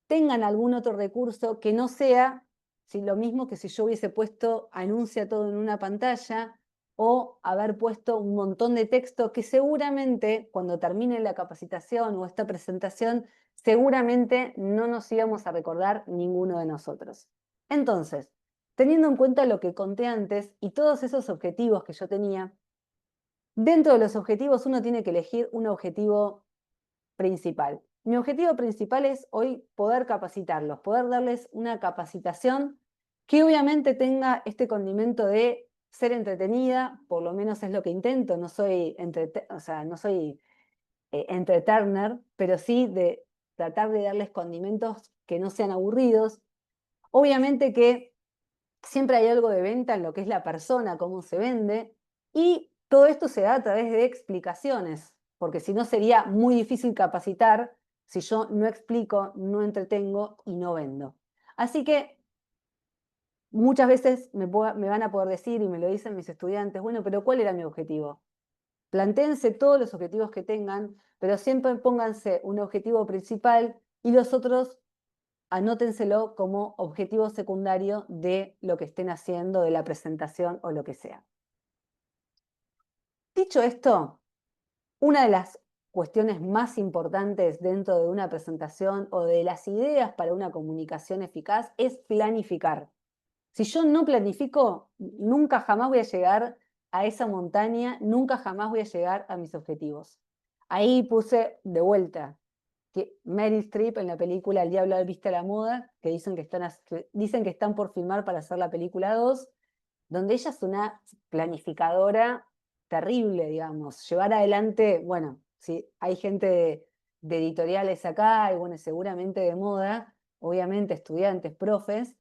tengan algún otro recurso que no sea lo mismo que si yo hubiese puesto anuncia todo en una pantalla o haber puesto un montón de texto que seguramente cuando termine la capacitación o esta presentación, seguramente no nos íbamos a recordar ninguno de nosotros. Entonces, teniendo en cuenta lo que conté antes y todos esos objetivos que yo tenía, dentro de los objetivos uno tiene que elegir un objetivo principal. Mi objetivo principal es hoy poder capacitarlos, poder darles una capacitación que obviamente tenga este condimento de ser entretenida, por lo menos es lo que intento, no soy, no soy entretener, pero sí de tratar de darles condimentos que no sean aburridos. Obviamente que siempre hay algo de venta en lo que es la persona, cómo se vende, y todo esto se da a través de explicaciones, porque si no sería muy difícil capacitar si yo no explico, no entretengo y no vendo. Así que muchas veces me van a poder decir, y me lo dicen mis estudiantes, bueno, pero ¿cuál era mi objetivo? Plantéense todos los objetivos que tengan, pero siempre pónganse un objetivo principal y los otros anótenselo como objetivo secundario de lo que estén haciendo, de la presentación o lo que sea. Dicho esto, una de las cuestiones más importantes dentro de una presentación o de las ideas para una comunicación eficaz es planificar. Si yo no planifico, nunca jamás voy a llegar a esa montaña, nunca jamás voy a llegar a mis objetivos. Ahí puse de vuelta que Meryl Streep en la película El Diablo Viste a la Moda, que dicen que están por filmar para hacer la película 2, donde ella es una planificadora terrible, digamos. Llevar adelante, bueno, si hay gente de editoriales acá, y bueno, seguramente de moda, obviamente estudiantes, profes,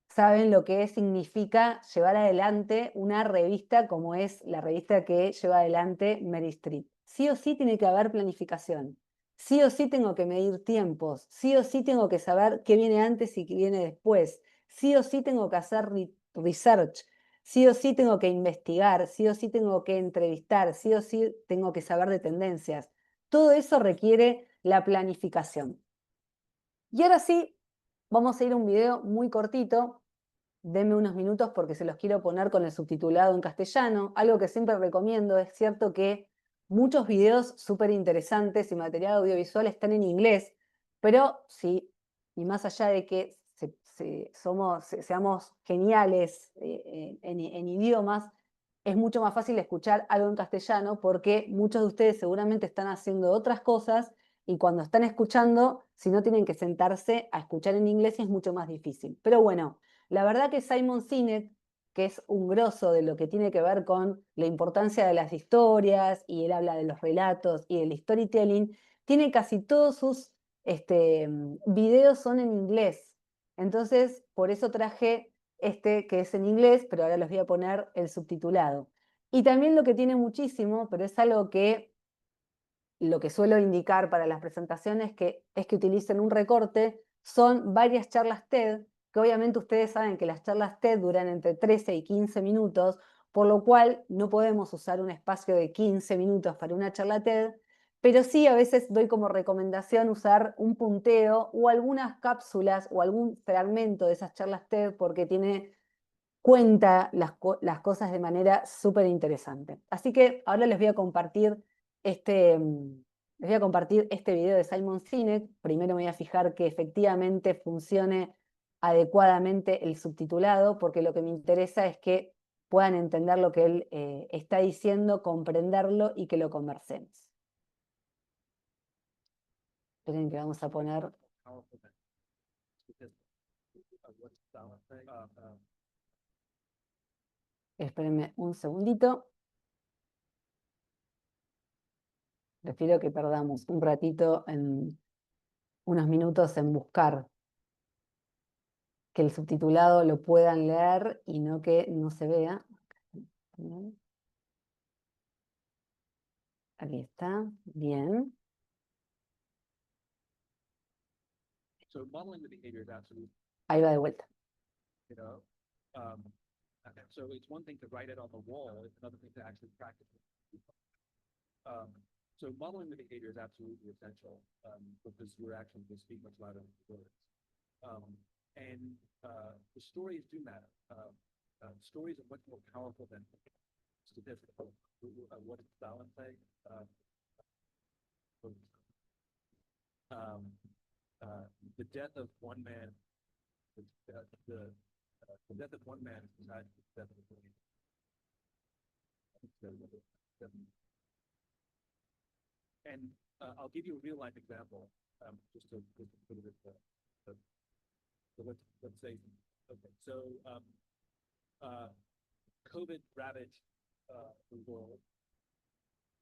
saben lo que significa llevar adelante una revista como es la revista que lleva adelante Mary Streep. Sí o sí tiene que haber planificación. Sí o sí tengo que medir tiempos. Sí o sí tengo que saber qué viene antes y qué viene después. Sí o sí tengo que hacer research. Sí o sí tengo que investigar. Sí o sí tengo que entrevistar. Sí o sí tengo que saber de tendencias. Todo eso requiere la planificación. Y ahora sí, vamos a ir a un video muy cortito. Denme unos minutos porque se los quiero poner con el subtitulado en castellano. Algo que siempre recomiendo, es cierto que muchos videos súper interesantes y material audiovisual están en inglés, pero sí, y más allá de que seamos geniales en idiomas, es mucho más fácil escuchar algo en castellano porque muchos de ustedes seguramente están haciendo otras cosas y cuando están escuchando, si no tienen que sentarse a escuchar en inglés es mucho más difícil. Pero bueno, la verdad que Simon Sinek, que es un grosso de lo que tiene que ver con la importancia de las historias, y él habla de los relatos y del storytelling, tiene casi todos sus videos son en inglés. Entonces, por eso traje este que es en inglés, pero ahora les voy a poner el subtitulado. Y también lo que tiene muchísimo, pero es algo que lo que suelo indicar para las presentaciones es que utilicen un recorte, son varias charlas TED, que obviamente ustedes saben que las charlas TED duran entre 13 y 15 minutos, por lo cual no podemos usar un espacio de 15 minutos para una charla TED, pero sí a veces doy como recomendación usar un punteo o algunas cápsulas o algún fragmento de esas charlas TED porque cuenta las cosas de manera súper interesante. Así que ahora les voy a compartir este video de Simon Sinek. Primero me voy a fijar que efectivamente funcione adecuadamente el subtitulado, porque lo que me interesa es que puedan entender lo que él está diciendo, comprenderlo y que lo conversemos. Esperen que vamos a poner... Espérenme un segundito. Prefiero que perdamos un ratito, unos minutos en buscar que el subtitulado lo puedan leer y no que no se vea. Aquí está, bien. Ahí va de vuelta. So it's one thing to write it on the wall, it's another thing to actually practice it. So modeling the behavior is absolutely essential because your actions will speak much louder than your words. The stories do matter. Stories are much more powerful than statistics. What does Stalin say? The death of one man, the death of one man is besides the death of a billion. And I'll give you a real life example, just to put it so let's say, okay, so COVID ravaged the world.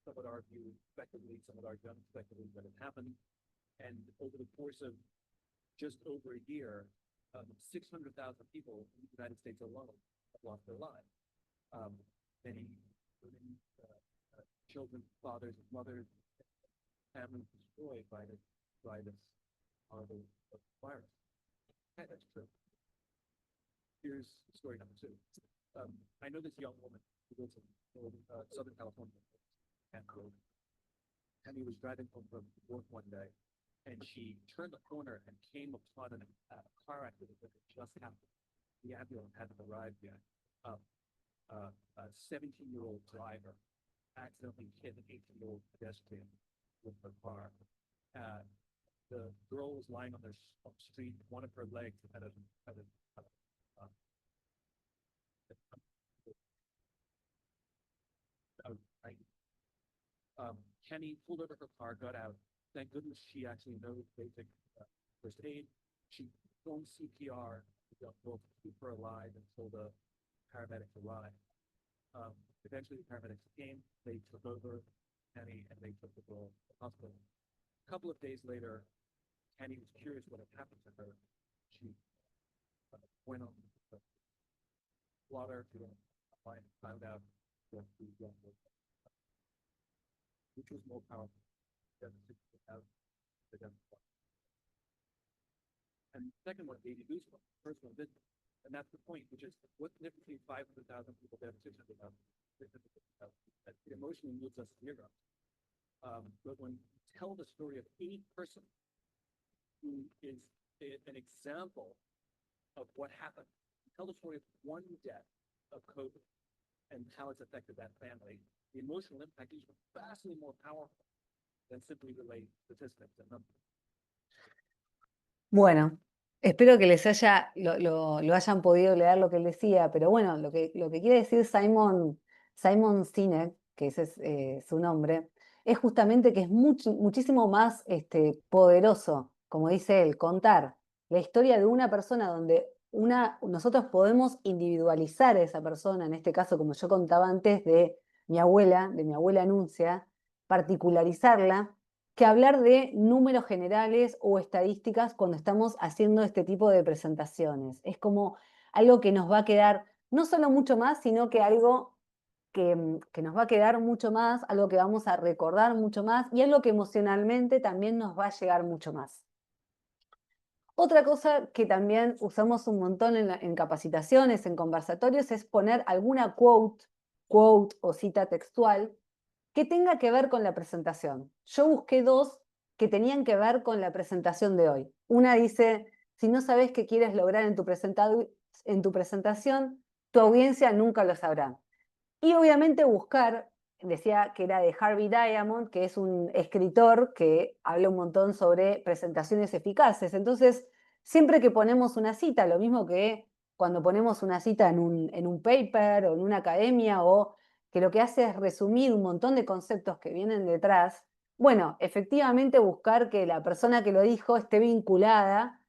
Some would argue effectively, some would argue unexpectedly, but it happened. And over the course of just over a year, 600,000 people in the United States alone have lost their lives. Many women, children, fathers, mothers, families destroyed by this horrible virus. Okay, that's true. Here's story number two. I know this young woman who lives in Southern California, and Penny was driving home from work one day, and she turned the corner and came upon a car accident that had just happened. The ambulance hadn't arrived yet. A 17-year-old driver accidentally hit an 18-year-old pedestrian with her car. The girl was lying on the street. One of her legs had a Kenny pulled over her car, got out. Thank goodness she actually knows basic first aid. She performed CPR to keep her alive until the paramedics arrived. Eventually, the paramedics came. They took over Kenny and they took the girl to the hospital. A couple of days later, Kenny was curious what had happened to her. She went on the water to find out what the young was, which was more powerful than the 60,000 the death. And the second one gave you goosebumps. The first one didn't. And that's the point, which is what's the difference between 500,000 people dead and 600,000? That emotionally moves us to zero. But when you tell the story of any person who is an example of what happened, you tell the story of one death of COVID and how it's affected that family, the emotional impact is vastly more powerful than simply relate statistics and numbers. Bueno, espero que les lo hayan podido leer lo que él decía, pero bueno, lo que quiere decir Simon Sinek, que ese es su nombre, es justamente que es muchísimo más poderoso, como dice él, contar la historia de una persona donde nosotros podemos individualizar a esa persona, en este caso, como yo contaba antes, de mi abuela Anuncia, particularizarla, que hablar de números generales o estadísticas cuando estamos haciendo este tipo de presentaciones. Es como algo que nos va a quedar no solo mucho más, sino que algo que nos va a quedar mucho más, algo que vamos a recordar mucho más y algo que emocionalmente también nos va a llegar mucho más. Otra cosa que también usamos un montón en capacitaciones, en conversatorios, es poner alguna quote o cita textual que tenga que ver con la presentación. Yo busqué dos que tenían que ver con la presentación de hoy. Una dice, si no sabes qué quieres lograr en tu presentación, tu audiencia nunca lo sabrá. Y obviamente buscar, decía que era de Harvey Diamond, que es un escritor que habla un montón sobre presentaciones eficaces. Entonces, siempre que ponemos una cita, lo mismo que cuando ponemos una cita en un paper o en una academia, o que lo que hace es resumir un montón de conceptos que vienen detrás, bueno, efectivamente buscar que la persona que lo dijo esté vinculada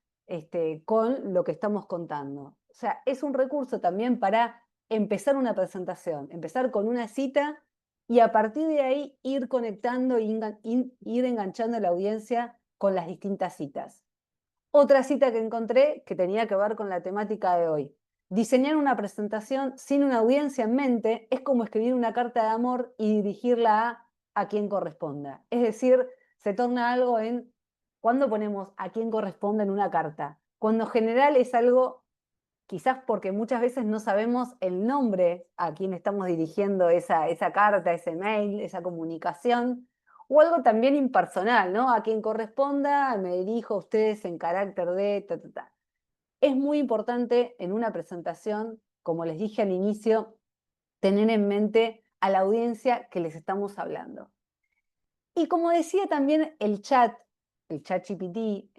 con lo que estamos contando. O sea, es un recurso también para empezar una presentación, empezar con una cita y a partir de ahí ir conectando e ir enganchando a la audiencia con las distintas citas. Otra cita que encontré que tenía que ver con la temática de hoy. Diseñar una presentación sin una audiencia en mente es como escribir una carta de amor y dirigirla a quien corresponda. Es decir, se torna algo en cuando ponemos a quien corresponde en una carta. Cuando en general es algo, quizás porque muchas veces no sabemos el nombre a quien estamos dirigiendo esa carta, ese mail, esa comunicación, o algo también impersonal, ¿no? A quien corresponda, me dirijo a ustedes en carácter de ta. Es muy importante en una presentación, como les dije al inicio, tener en mente a la audiencia que les estamos hablando. Y como decía también el chat GPT,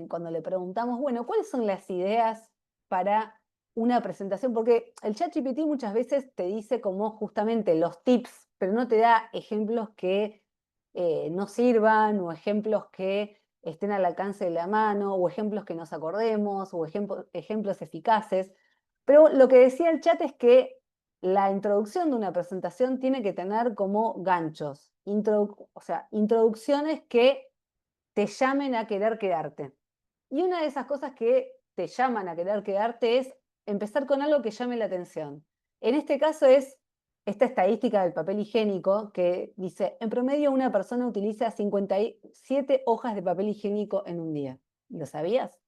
cuando le preguntamos, bueno, ¿cuáles son las ideas para una presentación? Porque el chat GPT muchas veces te dice como justamente los tips, pero no te da ejemplos que no sirvan, o ejemplos que estén al alcance de la mano, o ejemplos que nos acordemos, o ejemplos eficaces. Pero lo que decía el chat es que la introducción de una presentación tiene que tener como ganchos, o sea, introducciones que te llamen a querer quedarte. Y una de esas cosas que te llaman a querer quedarte es empezar con algo que llame la atención. En este caso es esta estadística del papel higiénico que dice, en promedio una persona utiliza 57 hojas de papel higiénico en un día. ¿Lo sabías?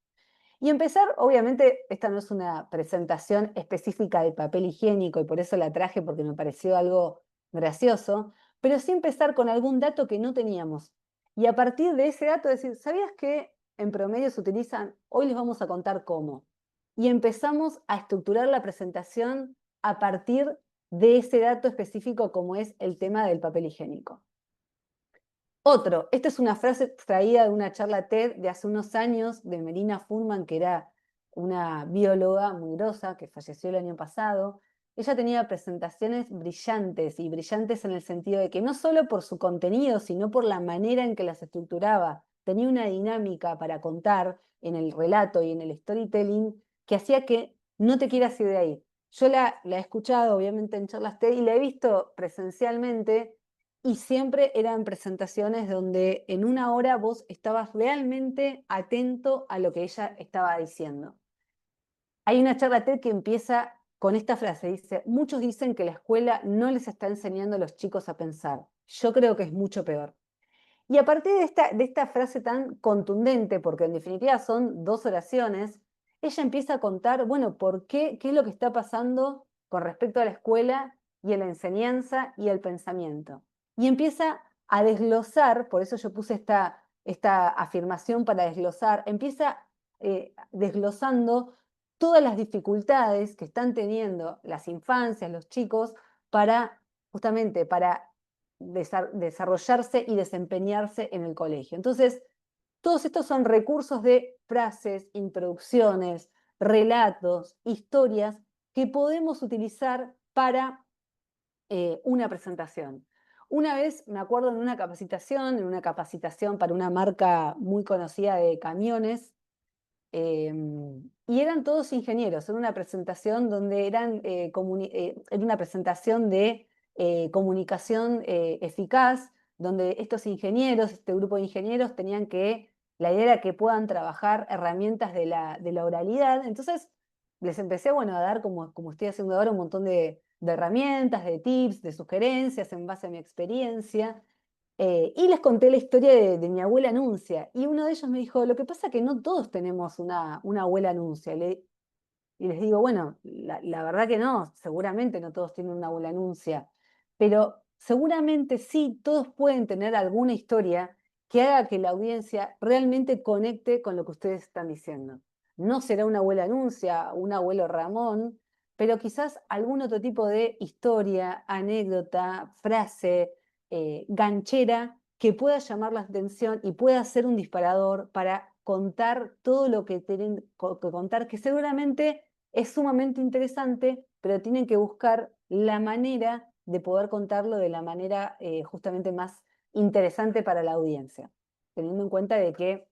Y empezar, obviamente, esta no es una presentación específica de papel higiénico y por eso la traje porque me pareció algo gracioso, pero sí empezar con algún dato que no teníamos. Y a partir de ese dato decir, ¿sabías que en promedio se utilizan? Hoy les vamos a contar cómo. Y empezamos a estructurar la presentación a partir de ese dato específico como es el tema del papel higiénico. Otro, esta es una frase extraída de una charla TED de hace unos años de Melina Furman, que era una bióloga muy grosa que falleció el año pasado. Ella tenía presentaciones brillantes, y brillantes en el sentido de que no solo por su contenido, sino por la manera en que las estructuraba. Tenía una dinámica para contar en el relato y en el storytelling que hacía que no te quieras ir de ahí. Yo la he escuchado, obviamente, en charlas TED y la he visto presencialmente y siempre eran presentaciones donde en una hora vos estabas realmente atento a lo que ella estaba diciendo. Hay una charla TED que empieza con esta frase, dice, muchos dicen que la escuela no les está enseñando a los chicos a pensar. Yo creo que es mucho peor. Y a partir de esta frase tan contundente, porque en definitiva son dos oraciones, ella empieza a contar, bueno, qué es lo que está pasando con respecto a la escuela y a la enseñanza y al pensamiento. Y empieza a desglosar, por eso yo puse esta afirmación para desglosar, empieza desglosando todas las dificultades que están teniendo las infancias, los chicos, justamente para desarrollarse y desempeñarse en el colegio. Entonces, todos estos son recursos de frases, introducciones, relatos, historias que podemos utilizar para una presentación. Una vez me acuerdo en una capacitación para una marca muy conocida de camiones, y eran todos ingenieros, era una presentación donde era una presentación de comunicación eficaz, donde estos ingenieros, este grupo de ingenieros, la idea era que puedan trabajar herramientas de la oralidad. Entonces les empecé, bueno, a dar, como estoy haciendo ahora, un montón de herramientas, de tips, de sugerencias en base a mi experiencia. Y les conté la historia de mi abuela Anuncia. Y uno de ellos me dijo, lo que pasa es que no todos tenemos una abuela Anuncia. Y les digo, bueno, la verdad que no, seguramente no todos tienen una abuela Anuncia. Pero seguramente sí, todos pueden tener alguna historia que haga que la audiencia realmente conecte con lo que ustedes están diciendo. No será una abuela Anuncia, un abuelo Ramón, pero quizás algún otro tipo de historia, anécdota, frase, ganchera que pueda llamar la atención y pueda ser un disparador para contar todo lo que tienen que contar, que seguramente es sumamente interesante, pero tienen que buscar la manera de poder contarlo de la manera justamente más interesante para la audiencia, teniendo en cuenta de que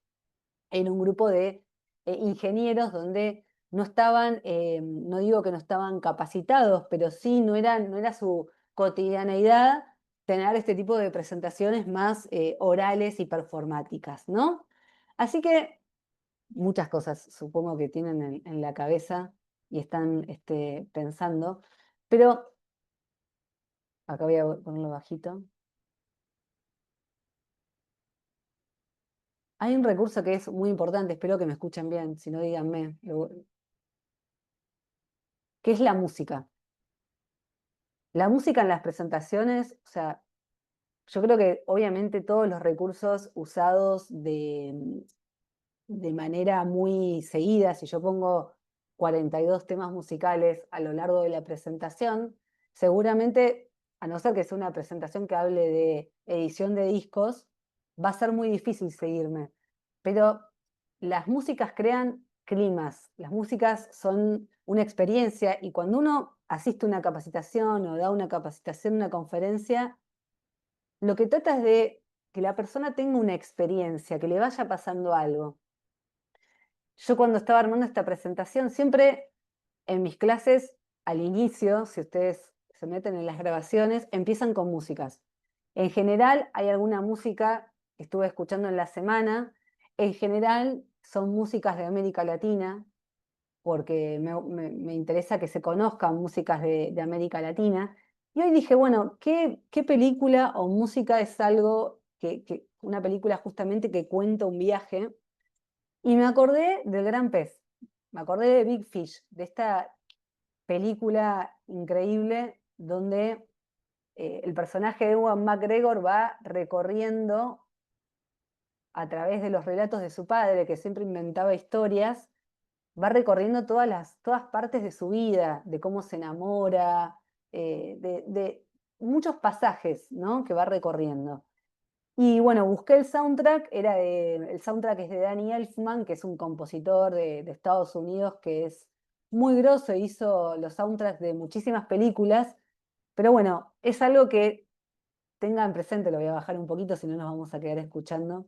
en un grupo de ingenieros donde no estaban, no digo que no estaban capacitados, pero sí no era su cotidianeidad tener este tipo de presentaciones más orales y performáticas, ¿no? Así que muchas cosas supongo que tienen en la cabeza y están pensando, pero acá voy a ponerlo bajito. Hay un recurso que es muy importante, espero que me escuchen bien, si no díganme, que es la música. La música en las presentaciones, o sea, yo creo que obviamente todos los recursos usados de manera muy seguida, si yo pongo 42 temas musicales a lo largo de la presentación, seguramente, a no ser que sea una presentación que hable de edición de discos, va a ser muy difícil seguirme. Pero las músicas crean climas, las músicas son una experiencia y cuando uno asiste a una capacitación o da una capacitación, una conferencia, lo que trata es de que la persona tenga una experiencia, que le vaya pasando algo. Yo cuando estaba armando esta presentación, siempre en mis clases, al inicio, si ustedes se meten en las grabaciones, empiezan con músicas. En general, hay alguna música que estuve escuchando en la semana. En general, son músicas de América Latina, porque me interesa que se conozcan músicas de América Latina. Y hoy dije, bueno, ¿qué película o música es algo una película justamente que cuenta un viaje? Y me acordé del Gran Pez, me acordé de Big Fish, de esta película increíble donde el personaje de Ewan McGregor va recorriendo a través de los relatos de su padre, que siempre inventaba historias, va recorriendo todas partes de su vida, de cómo se enamora, de muchos pasajes, ¿no?, que va recorriendo. Y bueno, busqué el soundtrack, el soundtrack es de Danny Elfman, que es un compositor de Estados Unidos que es muy grosso, hizo los soundtracks de muchísimas películas, pero bueno, es algo que tengan presente, lo voy a bajar un poquito, si no nos vamos a quedar escuchando.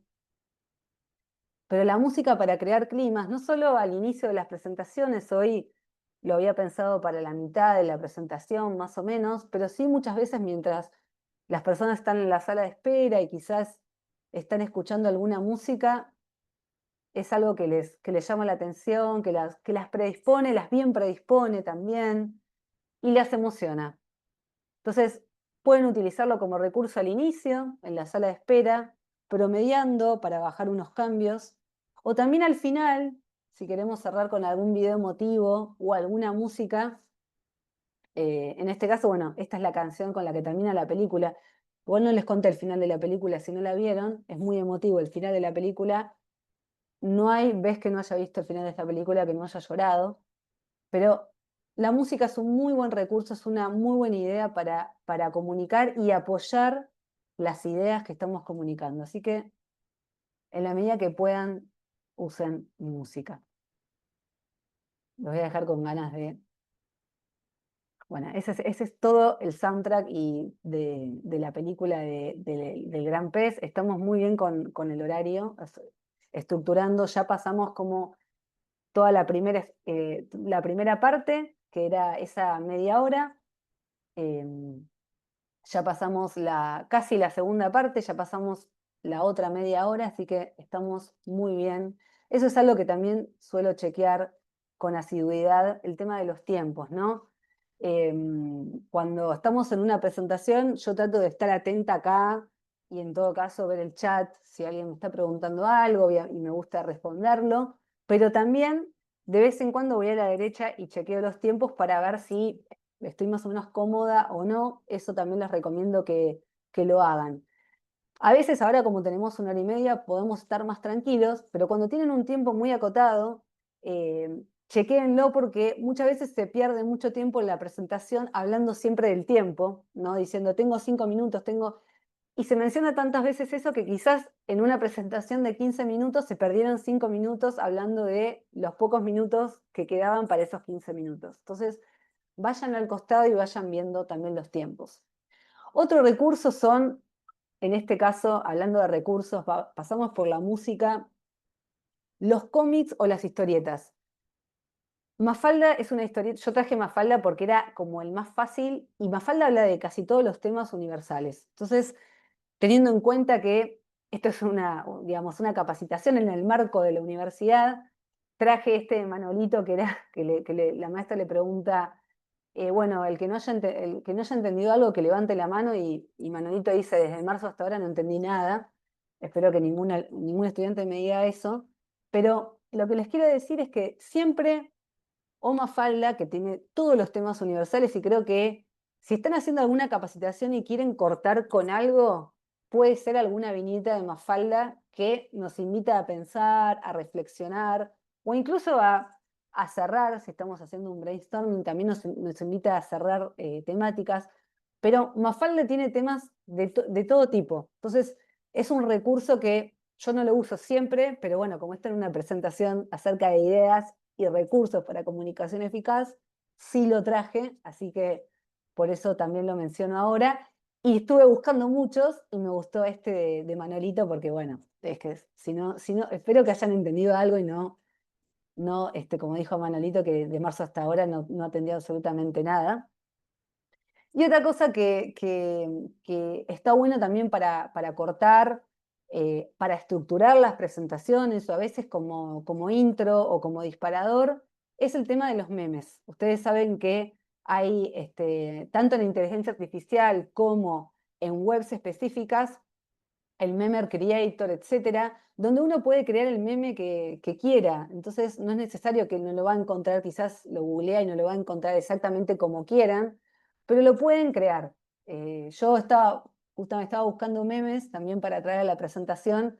Pero la música para crear climas, no solo al inicio de las presentaciones, hoy lo había pensado para la mitad de la presentación, más o menos, pero sí muchas veces mientras las personas están en la sala de espera y quizás están escuchando alguna música, es algo que les llama la atención, que las predispone, las bien predispone también y las emociona. Entonces, pueden utilizarlo como recurso al inicio, en la sala de espera, promediando para bajar unos cambios, o también al final, si queremos cerrar con algún video emotivo o alguna música. En este caso, bueno, esta es la canción con la que termina la película. Igual no les conté el final de la película, si no la vieron, es muy emotivo el final de la película. No hay vez que no haya visto el final de esta película que no haya llorado, pero la música es un muy buen recurso, es una muy buena idea para comunicar y apoyar las ideas que estamos comunicando. Así que en la medida que puedan, usen música. Los voy a dejar con ganas de... Bueno, ese es todo el soundtrack de la película del Gran Pez. Estamos muy bien con el horario, estructurando, ya pasamos como toda la primera parte, que era esa media hora. Ya pasamos casi la segunda parte, ya pasamos la otra media hora, así que estamos muy bien. Eso es algo que también suelo chequear con asiduidad, el tema de los tiempos, ¿no? Cuando estamos en una presentación, yo trato de estar atenta acá y en todo caso ver el chat, si alguien me está preguntando algo y me gusta responderlo, pero también de vez en cuando voy a la derecha y chequeo los tiempos para ver si estoy más o menos cómoda o no. Eso también les recomiendo que lo hagan. A veces ahora como tenemos una hora y media podemos estar más tranquilos, pero cuando tienen un tiempo muy acotado, chequéenlo porque muchas veces se pierde mucho tiempo en la presentación hablando siempre del tiempo, ¿no? Diciendo tengo 5 minutos, y se menciona tantas veces eso que quizás en una presentación de 15 minutos se perdieron 5 minutos hablando de los pocos minutos que quedaban para esos 15 minutos. Entonces, vayan al costado y vayan viendo también los tiempos. Otro recurso son, en este caso, hablando de recursos, pasamos por la música, los cómics o las historietas. Mafalda es una historieta, yo traje Mafalda porque era como el más fácil y Mafalda habla de casi todos los temas universales. Entonces, teniendo en cuenta que esto es digamos, una capacitación en el marco de la universidad, traje este de Manolito que era la maestra le pregunta, bueno, el que no haya entendido algo que levante la mano y Manolito dice, desde marzo hasta ahora no entendí nada. Espero que ningún estudiante me diga eso, pero lo que les quiero decir es que siempre o Mafalda, que tiene todos los temas universales, y creo que si están haciendo alguna capacitación y quieren cortar con algo, puede ser alguna viñeta de Mafalda que nos invita a pensar, a reflexionar, o incluso a cerrar, si estamos haciendo un brainstorming, también nos invita a cerrar temáticas, pero Mafalda tiene temas de todo tipo. Entonces, es un recurso que yo no lo uso siempre, pero bueno, como está en una presentación acerca de ideas y recursos para comunicación eficaz, sí lo traje, así que por eso también lo menciono ahora. Y estuve buscando muchos y me gustó este de Manolito porque, bueno, es que si no, espero que hayan entendido algo y no como dijo Manolito, que de marzo hasta ahora no atendió absolutamente nada. Y otra cosa que está bueno también para cortar, para estructurar las presentaciones o a veces como intro o como disparador, es el tema de los memes. Ustedes saben que hay, tanto en inteligencia artificial como en webs específicas, el Meme Creator, etcétera, donde uno puede crear el meme que quiera. Entonces no es necesario que no lo va a encontrar, quizás lo googlea y no lo va a encontrar exactamente como quieran, pero lo pueden crear. Yo justamente estaba buscando memes también para traer a la presentación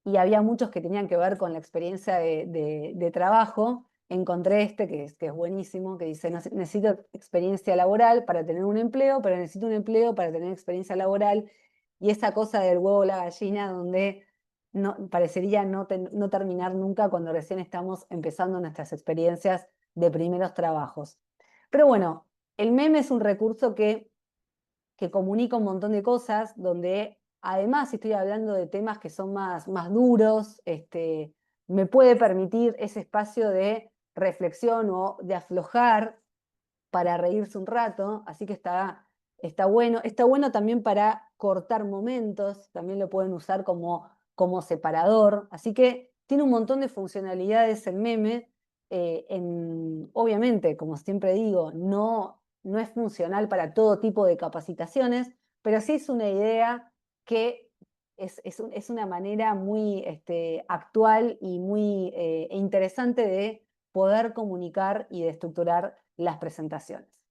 y había muchos que tenían que ver con la experiencia de trabajo. Encontré este que es buenísimo, que dice, necesito experiencia laboral para tener un empleo, pero necesito un empleo para tener experiencia laboral. Y esa cosa del huevo o la gallina, donde parecería no terminar nunca cuando recién estamos empezando nuestras experiencias de primeros trabajos. Pero bueno, el meme es un recurso que comunica un montón de cosas, donde además si estoy hablando de temas que son más duros, me puede permitir ese espacio de reflexión o de aflojar para reírse un rato, así que está bueno. Está bueno también para cortar momentos, también lo pueden usar como separador, así que tiene un montón de funcionalidades el meme. Obviamente, como siempre digo, no es funcional para todo tipo de capacitaciones, pero sí es una idea que es una manera muy actual y muy interesante de poder comunicar y de estructurar las presentaciones.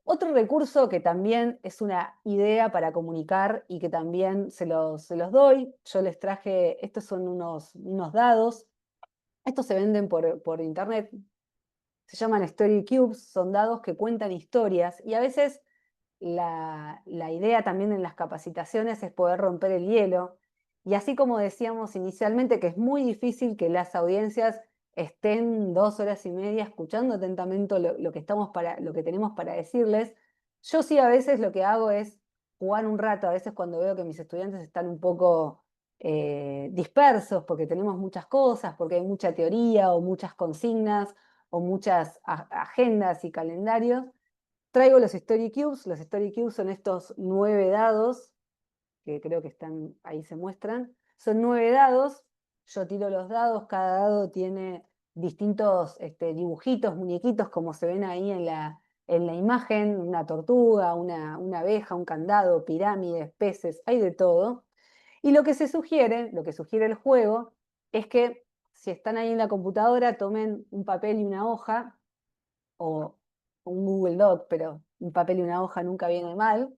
Otro recurso que también es una idea para comunicar y que también se los doy, yo les traje, estos son unos dados, estos se venden por internet, se llaman Story Cubes, son dados que cuentan historias y a veces la idea también en las capacitaciones es poder romper el hielo. Y así como decíamos inicialmente que es muy difícil que las audiencias estén 2 horas y media escuchando atentamente lo que tenemos para decirles, yo sí a veces lo que hago es jugar un rato, a veces cuando veo que mis estudiantes están un poco dispersos porque tenemos muchas cosas, porque hay mucha teoría o muchas consignas o muchas agendas y calendarios. Traigo los Story Cubes. Los Story Cubes son estos 9 dados, que creo que están ahí, se muestran. Son 9 dados. Yo tiro los dados, cada dado tiene distintos dibujitos, muñequitos, como se ven ahí en la imagen, una tortuga, una abeja, un candado, pirámides, peces, hay de todo. Y lo que sugiere el juego, es que si están ahí en la computadora, tomen un papel y una hoja o un Google Doc, pero un papel y una hoja nunca viene mal.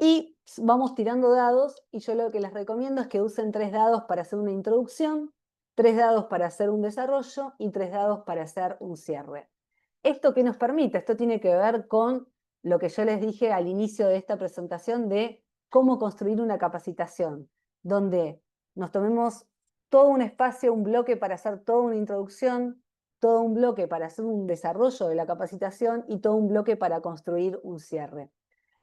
Y vamos tirando dados y yo lo que les recomiendo es que usen 3 dados para hacer una introducción, 3 dados para hacer un desarrollo y 3 dados para hacer un cierre. ¿Esto qué nos permite? Esto tiene que ver con lo que yo les dije al inicio de esta presentación de cómo construir una capacitación, donde nos tomemos todo un espacio, un bloque para hacer toda una introducción, todo un bloque para hacer un desarrollo de la capacitación y todo un bloque para construir un cierre.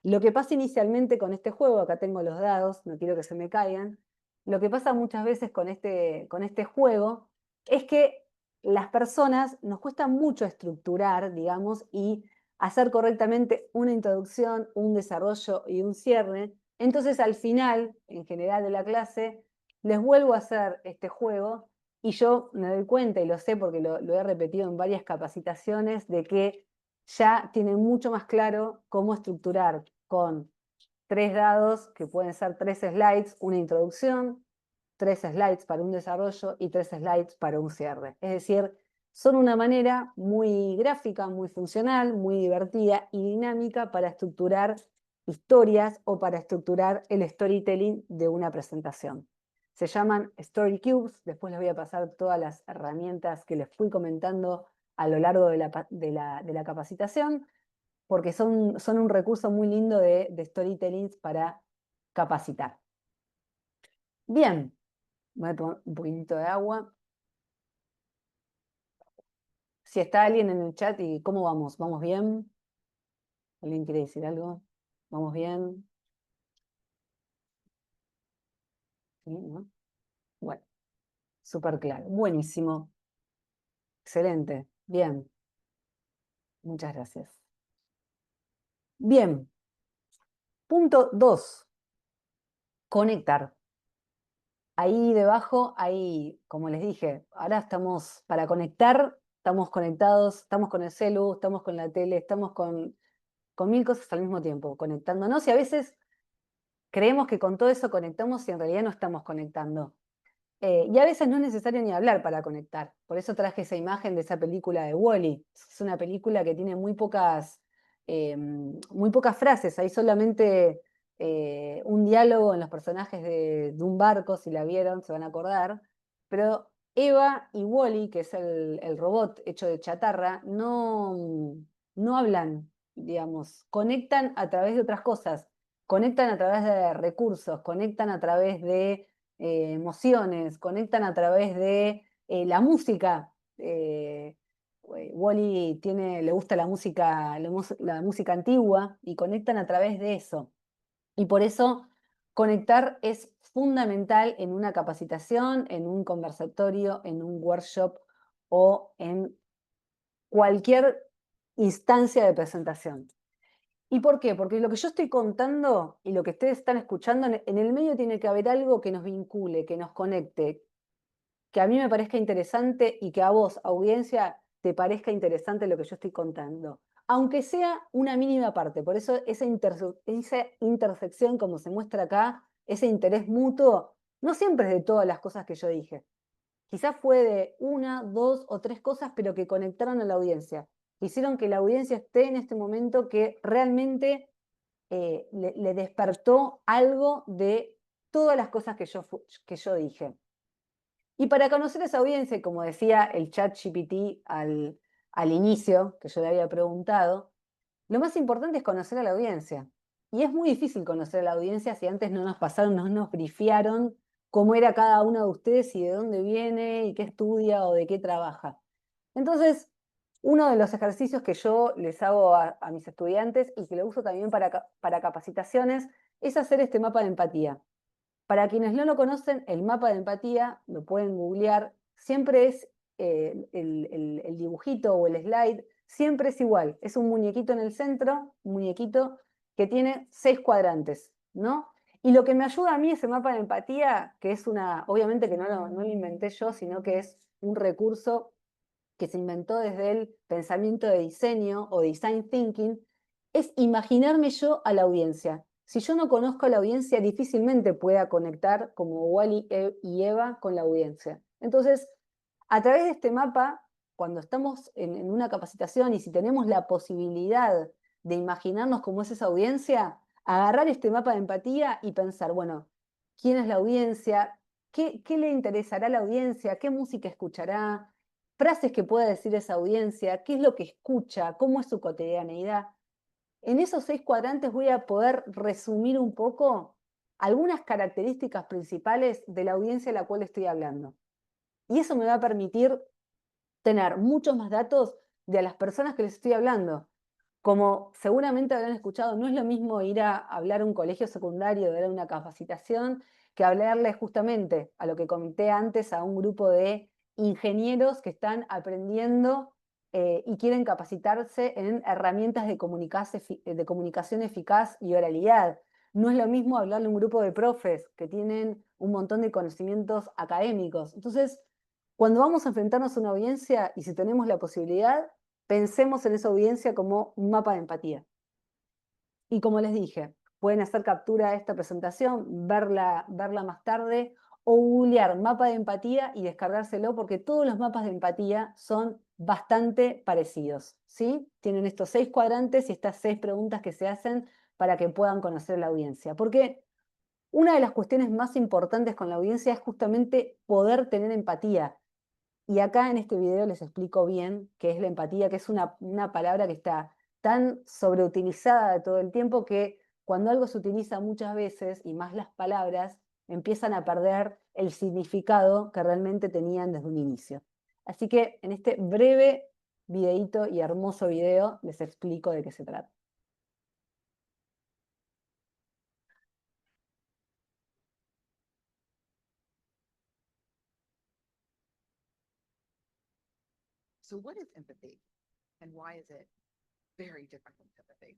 Lo que pasa inicialmente con este juego, acá tengo los dados, no quiero que se me caigan, lo que pasa muchas veces con este juego es que las personas nos cuesta mucho estructurar, digamos, y hacer correctamente una introducción, un desarrollo y un cierre. Entonces al final, en general de la clase, les vuelvo a hacer este juego y yo me doy cuenta y lo sé porque lo he repetido en varias capacitaciones de que ya tienen mucho más claro cómo estructurar con 3 dados, que pueden ser 3 slides, una introducción, 3 slides para un desarrollo y 3 slides para un cierre. Es decir, son una manera muy gráfica, muy funcional, muy divertida y dinámica para estructurar historias o para estructurar el storytelling de una presentación. Se llaman Story Cubes, después les voy a pasar todas las herramientas que les fui comentando a lo largo de la capacitación, porque son un recurso muy lindo de storytelling para capacitar. Bien, voy a tomar un poquitito de agua. Si está alguien en el chat, ¿y cómo vamos? ¿Vamos bien? ¿Alguien quiere decir algo? ¿Vamos bien? ¿Sí, no? Bueno, súper claro. Buenísimo. Excelente. Bien. Muchas gracias. Bien. Punto 2. Conectar. Ahí debajo, ahí, como les dije, ahora estamos para conectar, estamos conectados, estamos con el celu, estamos con la tele, estamos con mil cosas al mismo tiempo, conectándonos y a veces creemos que con todo eso conectamos y en realidad no estamos conectando. Y a veces no es necesario ni hablar para conectar. Por eso traje esa imagen de esa película de Wall-E. Es una película que tiene muy pocas frases. Hay solamente un diálogo en los personajes de un barco, si la vieron, se van a acordar. Pero Eva y Wall-E, que es el robot hecho de chatarra, no hablan, digamos, conectan a través de otras cosas, conectan a través de recursos, conectan a través de emociones, conectan a través de la música. Wally le gusta la música, la música antigua y conectan a través de eso. Y por eso conectar es fundamental en una capacitación, en un conversatorio, en un workshop o en cualquier instancia de presentación. ¿Y por qué? Porque lo que yo estoy contando y lo que ustedes están escuchando, en el medio tiene que haber algo que nos vincule, que nos conecte, que a mí me parezca interesante y que a vos, audiencia, te parezca interesante lo que yo estoy contando. Aunque sea una mínima parte. Por eso esa intersección, como se muestra acá, ese interés mutuo, no siempre es de todas las cosas que yo dije. Quizás fue de una, dos o tres cosas, pero que conectaron a la audiencia. Hicieron que la audiencia esté en este momento que realmente le despertó algo de todas las cosas que yo dije. Y para conocer a esa audiencia, como decía el chat GPT al inicio, que yo le había preguntado, lo más importante es conocer a la audiencia. Y es muy difícil conocer a la audiencia si antes no nos pasaron, no nos brifiaron cómo era cada uno de ustedes y de dónde viene y qué estudia o de qué trabaja. Entonces, uno de los ejercicios que yo les hago a mis estudiantes y que lo uso también para capacitaciones es hacer este mapa de empatía. Para quienes no lo conocen, el mapa de empatía, lo pueden googlear, siempre es el dibujito o el slide, siempre es igual. Es un muñequito en el centro, un muñequito que tiene 6 cuadrantes, ¿no? Y lo que me ayuda a mí ese mapa de empatía, que es obviamente que no lo inventé yo, sino que es un recurso que se inventó desde el pensamiento de diseño o design thinking, es imaginarme yo a la audiencia. Si yo no conozco a la audiencia, difícilmente pueda conectar como Wally y Eva con la audiencia. Entonces, a través de este mapa, cuando estamos en una capacitación y si tenemos la posibilidad de imaginarnos cómo es esa audiencia, agarrar este mapa de empatía y pensar, bueno, ¿quién es la audiencia? ¿Qué le interesará a la audiencia? ¿Qué música escuchará? Frases que pueda decir esa audiencia, qué es lo que escucha, cómo es su cotidianeidad. En esos 6 cuadrantes voy a poder resumir un poco algunas características principales de la audiencia a la cual estoy hablando. Y eso me va a permitir tener muchos más datos de a las personas que les estoy hablando. Como seguramente habrán escuchado, no es lo mismo ir a hablar a un colegio secundario, dar una capacitación, que hablarle justamente a lo que comenté antes, a un grupo de ingenieros que están aprendiendo y quieren capacitarse en herramientas de comunicación eficaz y oralidad. No es lo mismo hablarle a un grupo de profes que tienen un montón de conocimientos académicos. Entonces, cuando vamos a enfrentarnos a una audiencia y si tenemos la posibilidad, pensemos en esa audiencia como un mapa de empatía. Y como les dije, pueden hacer captura de esta presentación, verla más tarde o googlear mapa de empatía y descargárselo porque todos los mapas de empatía son bastante parecidos, ¿sí? Tienen estos 6 cuadrantes y estas 6 preguntas que se hacen para que puedan conocer la audiencia. Porque una de las cuestiones más importantes con la audiencia es justamente poder tener empatía. Y acá en este video les explico bien qué es la empatía, que es una palabra que está tan sobreutilizada de todo el tiempo que cuando algo se utiliza muchas veces, y más las palabras, empiezan a perder el significado que realmente tenían desde un inicio. Así que en este breve videíto y hermoso video les explico de qué se trata. So what is empathy and why is it very different from sympathy?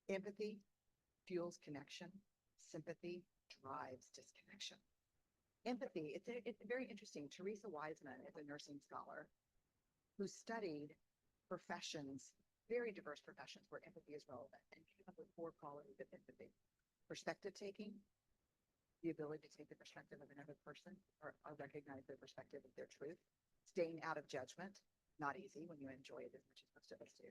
Empathy fuels connection. Sympathy drives disconnection. Empathy, it's very interesting. Teresa Wiseman is a nursing scholar who studied professions, very diverse professions where empathy is relevant, and came up with 4 qualities of empathy. Perspective taking, the ability to take the perspective of another person or recognize their perspective of their truth. Staying out of judgment, not easy when you enjoy it as much as most of us do.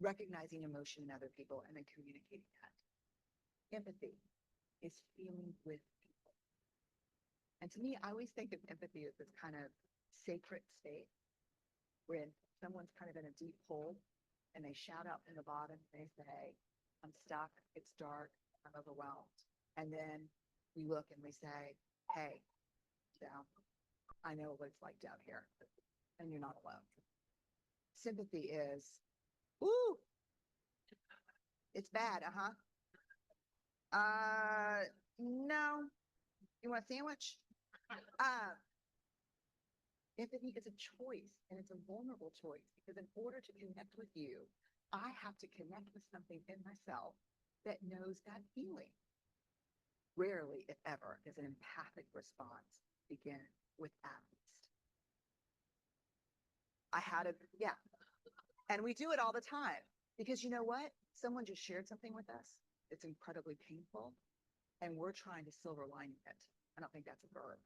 Recognizing emotion in other people and then communicating that. Empathy is feeling with people. And to me, I always think of empathy as this kind of sacred state when someone's kind of in a deep hole and they shout out from the bottom and they say, I'm stuck, it's dark, I'm overwhelmed. And then we look and we say, hey, down, I know what it's like down here, and you're not alone. Sympathy is, ooh, it's bad, no, you want a sandwich? Empathy is a choice, and it's a vulnerable choice, because in order to connect with you, I have to connect with something in myself that knows that feeling. Rarely, if ever, does an empathic response begin with at least. And we do it all the time, because you know what? Someone just shared something with us. It's incredibly painful, and we're trying to silver lining it. I don't think that's a verb,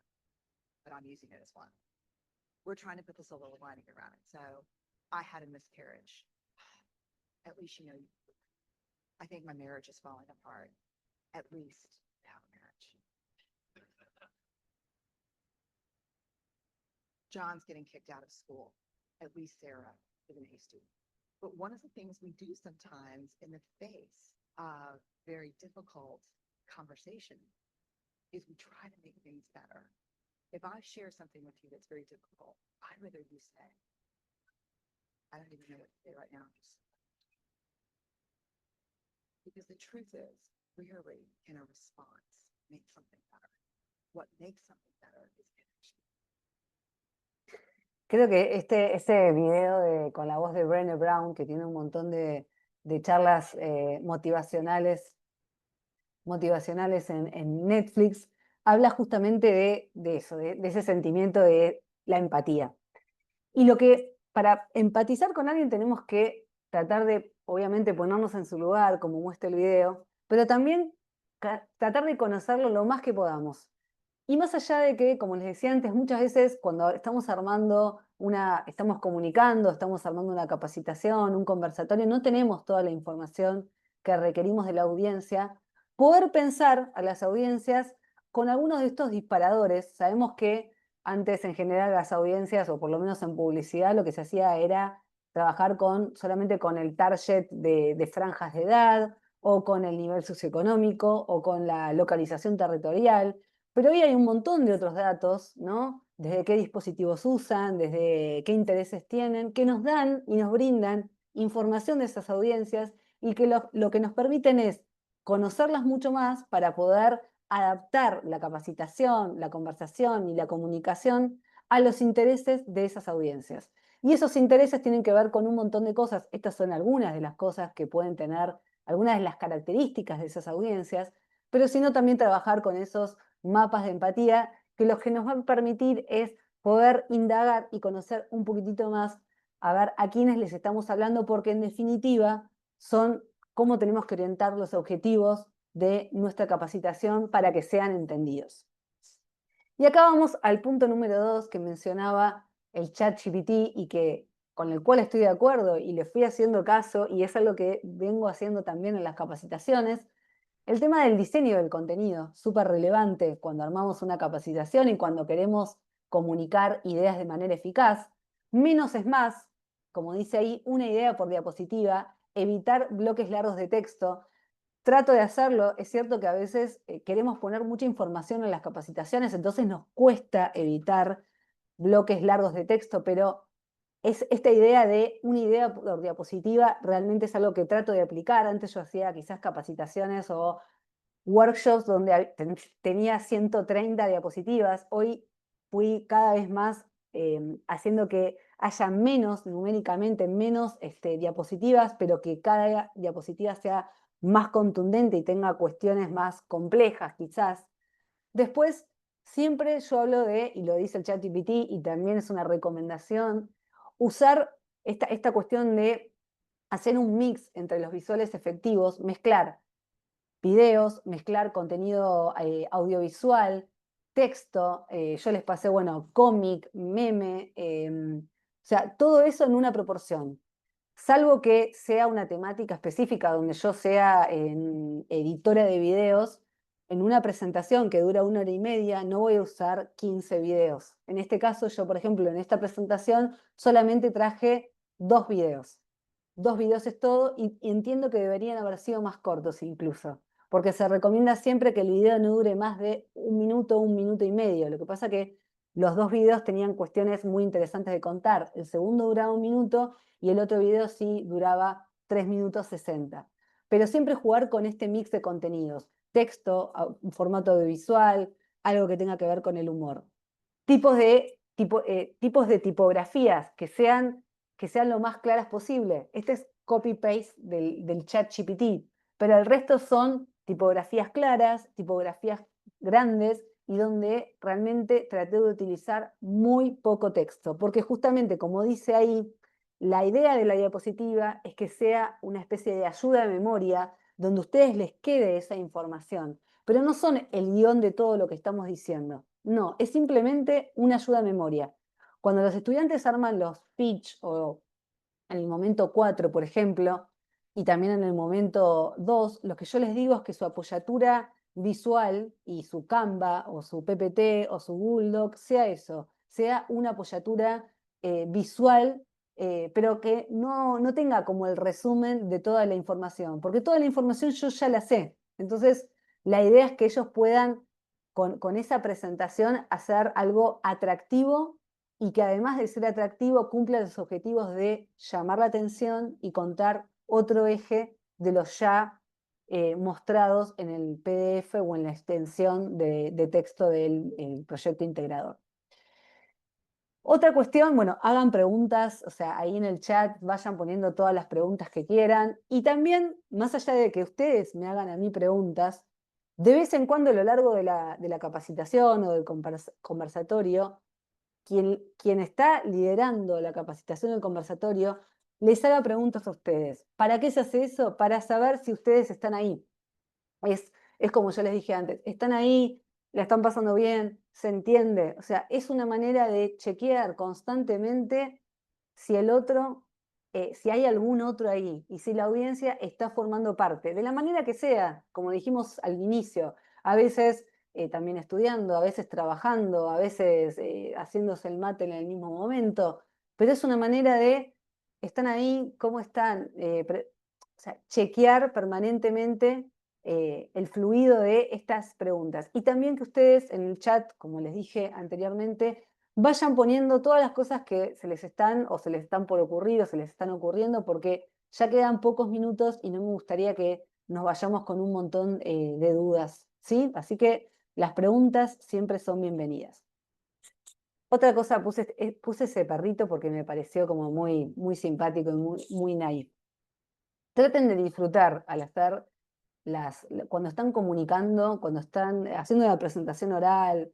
but I'm using it as one. We're trying to put the silver lining around it. So I had a miscarriage. At least, you know, I think my marriage is falling apart. At least have a marriage. John's getting kicked out of school. At least Sarah is an A student. But one of the things we do sometimes in the face of very difficult conversation is we try to make things better. If I share something with you that's very difficult, I'd rather you say, I don't even know what to say right now. Because the truth is, rarely can a response make something better. What makes something better is connection. Creo que ese video con la voz de Brené Brown, que tiene un montón de charlas motivacionales en Netflix, habla justamente de eso, de ese sentimiento de la empatía. Y lo que, para empatizar con alguien tenemos que tratar de, obviamente, ponernos en su lugar, como muestra el video, pero también tratar de conocerlo lo más que podamos. Y más allá de que, como les decía antes, muchas veces cuando estamos estamos comunicando, estamos armando una capacitación, un conversatorio, no tenemos toda la información que requerimos de la audiencia, poder pensar a las audiencias con algunos de estos disparadores. Sabemos que antes, en general, las audiencias, o por lo menos en publicidad, lo que se hacía era trabajar solamente con el target de franjas de edad, o con el nivel socioeconómico, o con la localización territorial. Pero hoy hay un montón de otros datos, ¿no? Desde qué dispositivos usan, desde qué intereses tienen, que nos dan y nos brindan información de esas audiencias, y que lo que nos permiten es conocerlas mucho más para poder adaptar la capacitación, la conversación y la comunicación a los intereses de esas audiencias. Y esos intereses tienen que ver con un montón de cosas. Estas son algunas de las cosas que pueden tener, algunas de las características de esas audiencias, pero sino también trabajar con esos mapas de empatía, que lo que nos van a permitir es poder indagar y conocer un poquitito más, a ver a quiénes les estamos hablando, porque en definitiva son cómo tenemos que orientar los objetivos de nuestra capacitación para que sean entendidos. Y acá vamos al punto número 2 que mencionaba el ChatGPT, y con el cual estoy de acuerdo y le fui haciendo caso, y es algo que vengo haciendo también en las capacitaciones. El tema del diseño del contenido, súper relevante cuando armamos una capacitación y cuando queremos comunicar ideas de manera eficaz. Menos es más, como dice ahí, una idea por diapositiva, evitar bloques largos de texto. Trato de hacerlo, es cierto que a veces queremos poner mucha información en las capacitaciones, entonces nos cuesta evitar bloques largos de texto, pero esta idea de una idea por diapositiva realmente es algo que trato de aplicar. Antes yo hacía quizás capacitaciones o workshops donde tenía 130 diapositivas. Hoy fui cada vez más haciendo que haya menos, numéricamente, menos diapositivas, pero que cada diapositiva sea más contundente y tenga cuestiones más complejas, quizás. Después, siempre yo hablo de, y lo dice el ChatGPT, y también es una recomendación, usar esta cuestión de hacer un mix entre los visuales efectivos, mezclar videos, mezclar contenido audiovisual, texto, yo les pasé, bueno, cómic, meme, o sea, todo eso en una proporción. Salvo que sea una temática específica donde yo sea editora de videos, en una presentación que dura 1 hora y media, no voy a usar 15 videos. En este caso, yo, por ejemplo, en esta presentación solamente traje 2 videos. 2 videos es todo y entiendo que deberían haber sido más cortos incluso, porque se recomienda siempre que el video no dure más de 1 minuto, 1 minuto y medio. Lo que pasa que los 2 videos tenían cuestiones muy interesantes de contar. El segundo duraba 1 minuto y el otro video sí duraba 3 minutos 60. Pero siempre jugar con este mix de contenidos, texto, formato audiovisual, algo que tenga que ver con el humor. Tipos de tipografías que sean lo más claras posible. Este es copy-paste del chat GPT, pero el resto son tipografías claras, tipografías grandes y donde realmente traté de utilizar muy poco texto, porque justamente como dice ahí, la idea de la diapositiva es que sea una especie de ayuda de memoria donde a ustedes les quede esa información, pero no son el guión de todo lo que estamos diciendo. No, es simplemente una ayuda a memoria. Cuando los estudiantes arman los pitch o en el momento 4, por ejemplo, y también en el momento 2, lo que yo les digo es que su apoyatura visual y su Canva o su PPT o su Google Doc sea eso, sea una apoyatura visual, pero que no tenga como el resumen de toda la información, porque toda la información yo ya la sé. Entonces, la idea es que ellos puedan con esa presentación hacer algo atractivo y que además de ser atractivo cumpla los objetivos de llamar la atención y contar otro eje de los ya mostrados en el PDF o en la extensión de texto del proyecto integrador. Otra cuestión, bueno, hagan preguntas, o sea, ahí en el chat vayan poniendo todas las preguntas que quieran y también, más allá de que ustedes me hagan a mí preguntas, de vez en cuando a lo largo de la capacitación o del conversatorio, quien está liderando la capacitación del conversatorio les haga preguntas a ustedes. ¿Para qué se hace eso? Para saber si ustedes están ahí. Es como yo les dije antes, están ahí, la están pasando bien, se entiende. O sea, es una manera de chequear constantemente si el otro, si hay algún otro ahí y si la audiencia está formando parte, de la manera que sea, como dijimos al inicio, a veces también estudiando, a veces trabajando, a veces haciéndose el mate en el mismo momento, pero es una manera de, están ahí, ¿cómo están? O sea, chequear permanentemente el fluido de estas preguntas. Y también que ustedes en el chat, como les dije anteriormente, vayan poniendo todas las cosas que se les están o se les están por ocurrir o se les están ocurriendo, porque ya quedan pocos minutos y no me gustaría que nos vayamos con un montón de dudas, ¿sí? Así que las preguntas siempre son bienvenidas. Otra cosa, puse ese perrito porque me pareció como muy simpático y muy naif. Traten de disfrutar al hacer cuando están comunicando, cuando están haciendo una presentación oral,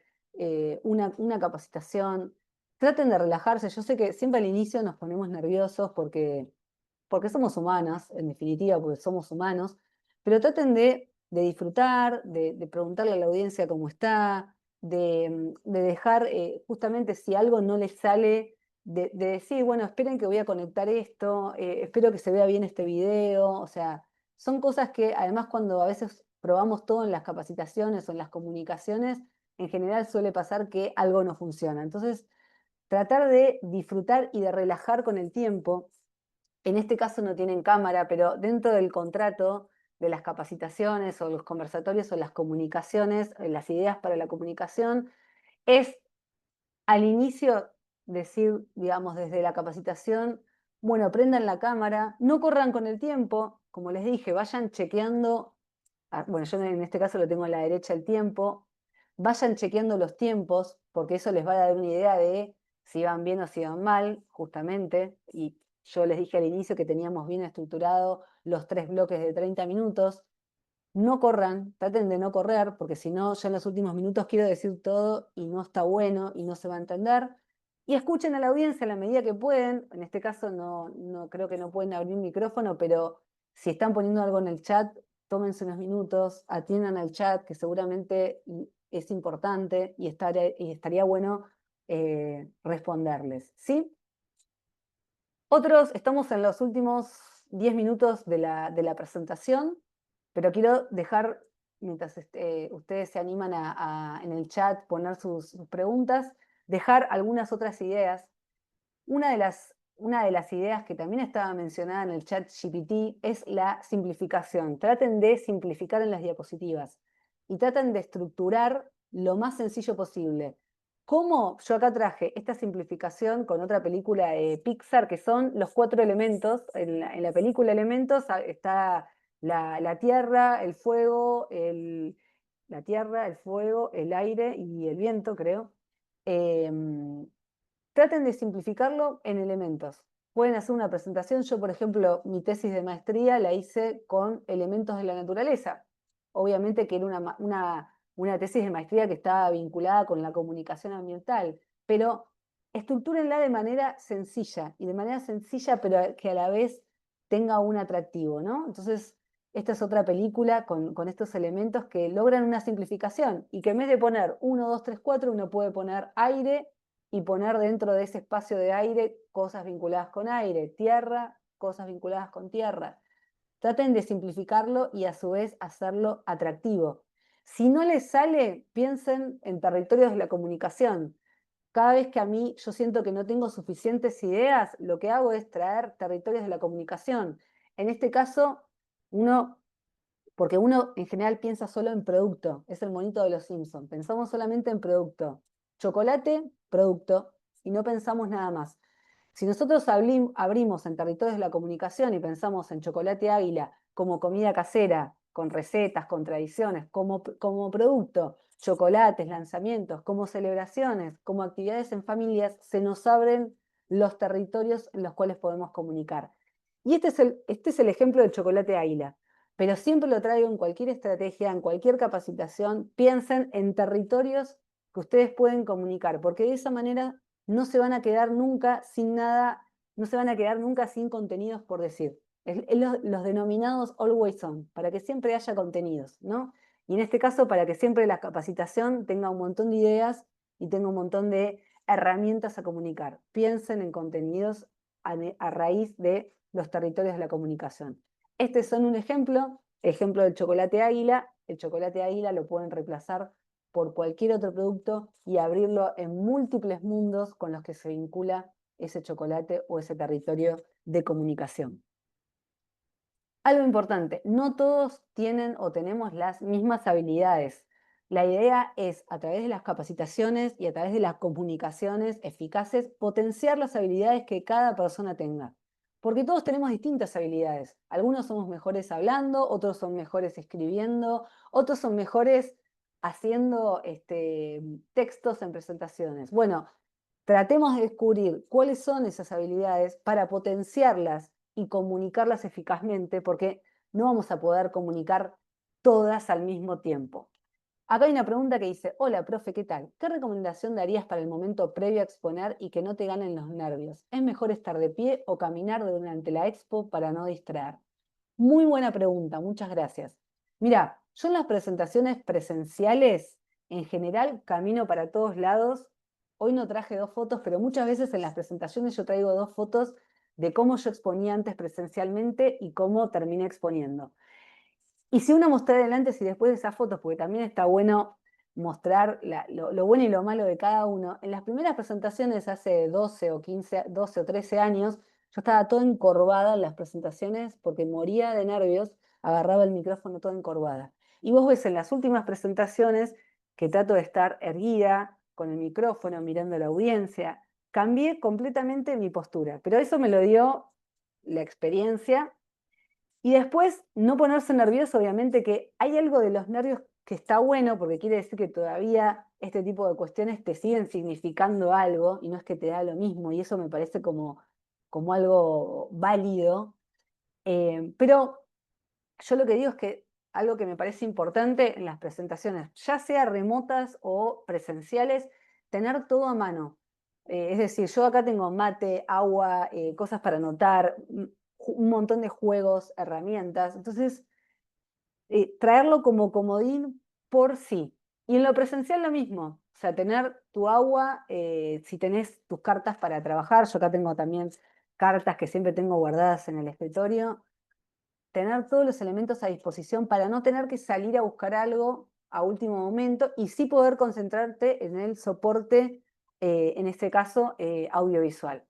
una capacitación, traten de relajarse. Yo sé que siempre al inicio nos ponemos nerviosos porque somos humanas, en definitiva, porque somos humanos, pero traten de disfrutar, de preguntarle a la audiencia cómo está, de dejar justamente si algo no les sale, de decir, bueno, esperen que voy a conectar esto, espero que se vea bien este video, o sea, son cosas que además cuando a veces probamos todo en las capacitaciones o en las comunicaciones, en general suele pasar que algo no funciona. Entonces, tratar de disfrutar y de relajar con el tiempo. En este caso no tienen cámara, pero dentro del contrato de las capacitaciones o los conversatorios o las comunicaciones, las ideas para la comunicación, es al inicio decir, digamos, desde la capacitación, bueno, prendan la cámara, no corran con el tiempo, como les dije, vayan chequeando, bueno, yo en este caso lo tengo a la derecha el tiempo, vayan chequeando los tiempos, porque eso les va a dar una idea de si van bien o si van mal, justamente, y yo les dije al inicio que teníamos bien estructurado los 3 bloques de 30 minutos. No corran, traten de no correr, porque si no, yo en los últimos minutos quiero decir todo y no está bueno y no se va a entender. Y escuchen a la audiencia a la medida que pueden. En este caso no creo que no pueden abrir micrófono, pero si están poniendo algo en el chat, tómense unos minutos, atiendan al chat, que seguramente es importante y estaría bueno responderles. ¿Sí? Otros, estamos en los últimos 10 minutos de la presentación, pero quiero dejar, mientras ustedes se animan en el chat poner sus preguntas, dejar algunas otras ideas. Una de las ideas que también estaba mencionada en el chat GPT es la simplificación. Traten de simplificar en las diapositivas y traten de estructurar lo más sencillo posible. ¿Cómo? Yo acá traje esta simplificación con otra película de Pixar, que son los 4 elementos. En la película Elementos está la tierra, el fuego, el aire y el viento, creo. Traten de simplificarlo en elementos. Pueden hacer una presentación. Yo, por ejemplo, mi tesis de maestría la hice con elementos de la naturaleza. Obviamente que era una tesis de maestría que estaba vinculada con la comunicación ambiental, pero estructúrenla de manera sencilla, pero que a la vez tenga un atractivo, ¿no? Entonces, esta es otra película con estos elementos que logran una simplificación y que en vez de poner 1, 2, 3, 4, uno puede poner aire y poner dentro de ese espacio de aire cosas vinculadas con aire, tierra, cosas vinculadas con tierra. Traten de simplificarlo y a su vez hacerlo atractivo. Si no les sale, piensen en territorios de la comunicación. Cada vez que a mí yo siento que no tengo suficientes ideas, lo que hago es traer territorios de la comunicación. En este caso, porque uno en general piensa solo en producto, es el monito de los Simpsons, pensamos solamente en producto. Chocolate, producto, y no pensamos nada más. Si nosotros abrimos en territorios de la comunicación y pensamos en chocolate águila como comida casera, con recetas, con tradiciones, como producto, chocolates, lanzamientos, como celebraciones, como actividades en familias, se nos abren los territorios en los cuales podemos comunicar. Y este es el ejemplo del chocolate águila. Pero siempre lo traigo en cualquier estrategia, en cualquier capacitación. Piensen en territorios que ustedes pueden comunicar, porque de esa manera no se van a quedar nunca sin nada, no se van a quedar nunca sin contenidos por decir. Los denominados always on, para que siempre haya contenidos, ¿no? Y en este caso, para que siempre la capacitación tenga un montón de ideas y tenga un montón de herramientas a comunicar. Piensen en contenidos a raíz de los territorios de la comunicación. Este son un ejemplo del chocolate águila. El chocolate águila lo pueden reemplazar por cualquier otro producto y abrirlo en múltiples mundos con los que se vincula ese chocolate o ese territorio de comunicación. Algo importante, no todos tienen o tenemos las mismas habilidades. La idea es, a través de las capacitaciones y a través de las comunicaciones eficaces, potenciar las habilidades que cada persona tenga. Porque todos tenemos distintas habilidades. Algunos somos mejores hablando, otros son mejores escribiendo, otros son mejores haciendo textos en presentaciones. Bueno, tratemos de descubrir cuáles son esas habilidades para potenciarlas y comunicarlas eficazmente, porque no vamos a poder comunicar todas al mismo tiempo. Acá hay una pregunta que dice: hola, profe, ¿qué tal? ¿Qué recomendación darías para el momento previo a exponer y que no te ganen los nervios? ¿Es mejor estar de pie o caminar durante la expo para no distraer? Muy buena pregunta, muchas gracias. Mira, yo en las presentaciones presenciales, en general, camino para todos lados. Hoy no traje 2 fotos, pero muchas veces en las presentaciones yo traigo 2 fotos de cómo yo exponía antes presencialmente y cómo terminé exponiendo. Y si uno mostrar el antes y después de esas fotos, porque también está bueno mostrar lo bueno y lo malo de cada uno. En las primeras presentaciones hace 12 o 15, 12 o 13 años, yo estaba toda encorvada en las presentaciones porque moría de nervios, agarraba el micrófono toda encorvada. Y vos ves en las últimas presentaciones que trato de estar erguida, con el micrófono, mirando a la audiencia. Cambié completamente mi postura, pero eso me lo dio la experiencia. Y después, no ponerse nervioso, obviamente que hay algo de los nervios que está bueno porque quiere decir que todavía este tipo de cuestiones te siguen significando algo y no es que te da lo mismo, y eso me parece como algo válido. Pero yo lo que digo es que algo que me parece importante en las presentaciones, ya sea remotas o presenciales, tener todo a mano. Es decir, yo acá tengo mate, agua, cosas para anotar, un montón de juegos, herramientas. Entonces, traerlo como comodín por sí. Y en lo presencial lo mismo, o sea, tener tu agua, si tenés tus cartas para trabajar, yo acá tengo también cartas que siempre tengo guardadas en el escritorio, tener todos los elementos a disposición para no tener que salir a buscar algo a último momento y sí poder concentrarte en el soporte, en este caso, audiovisual.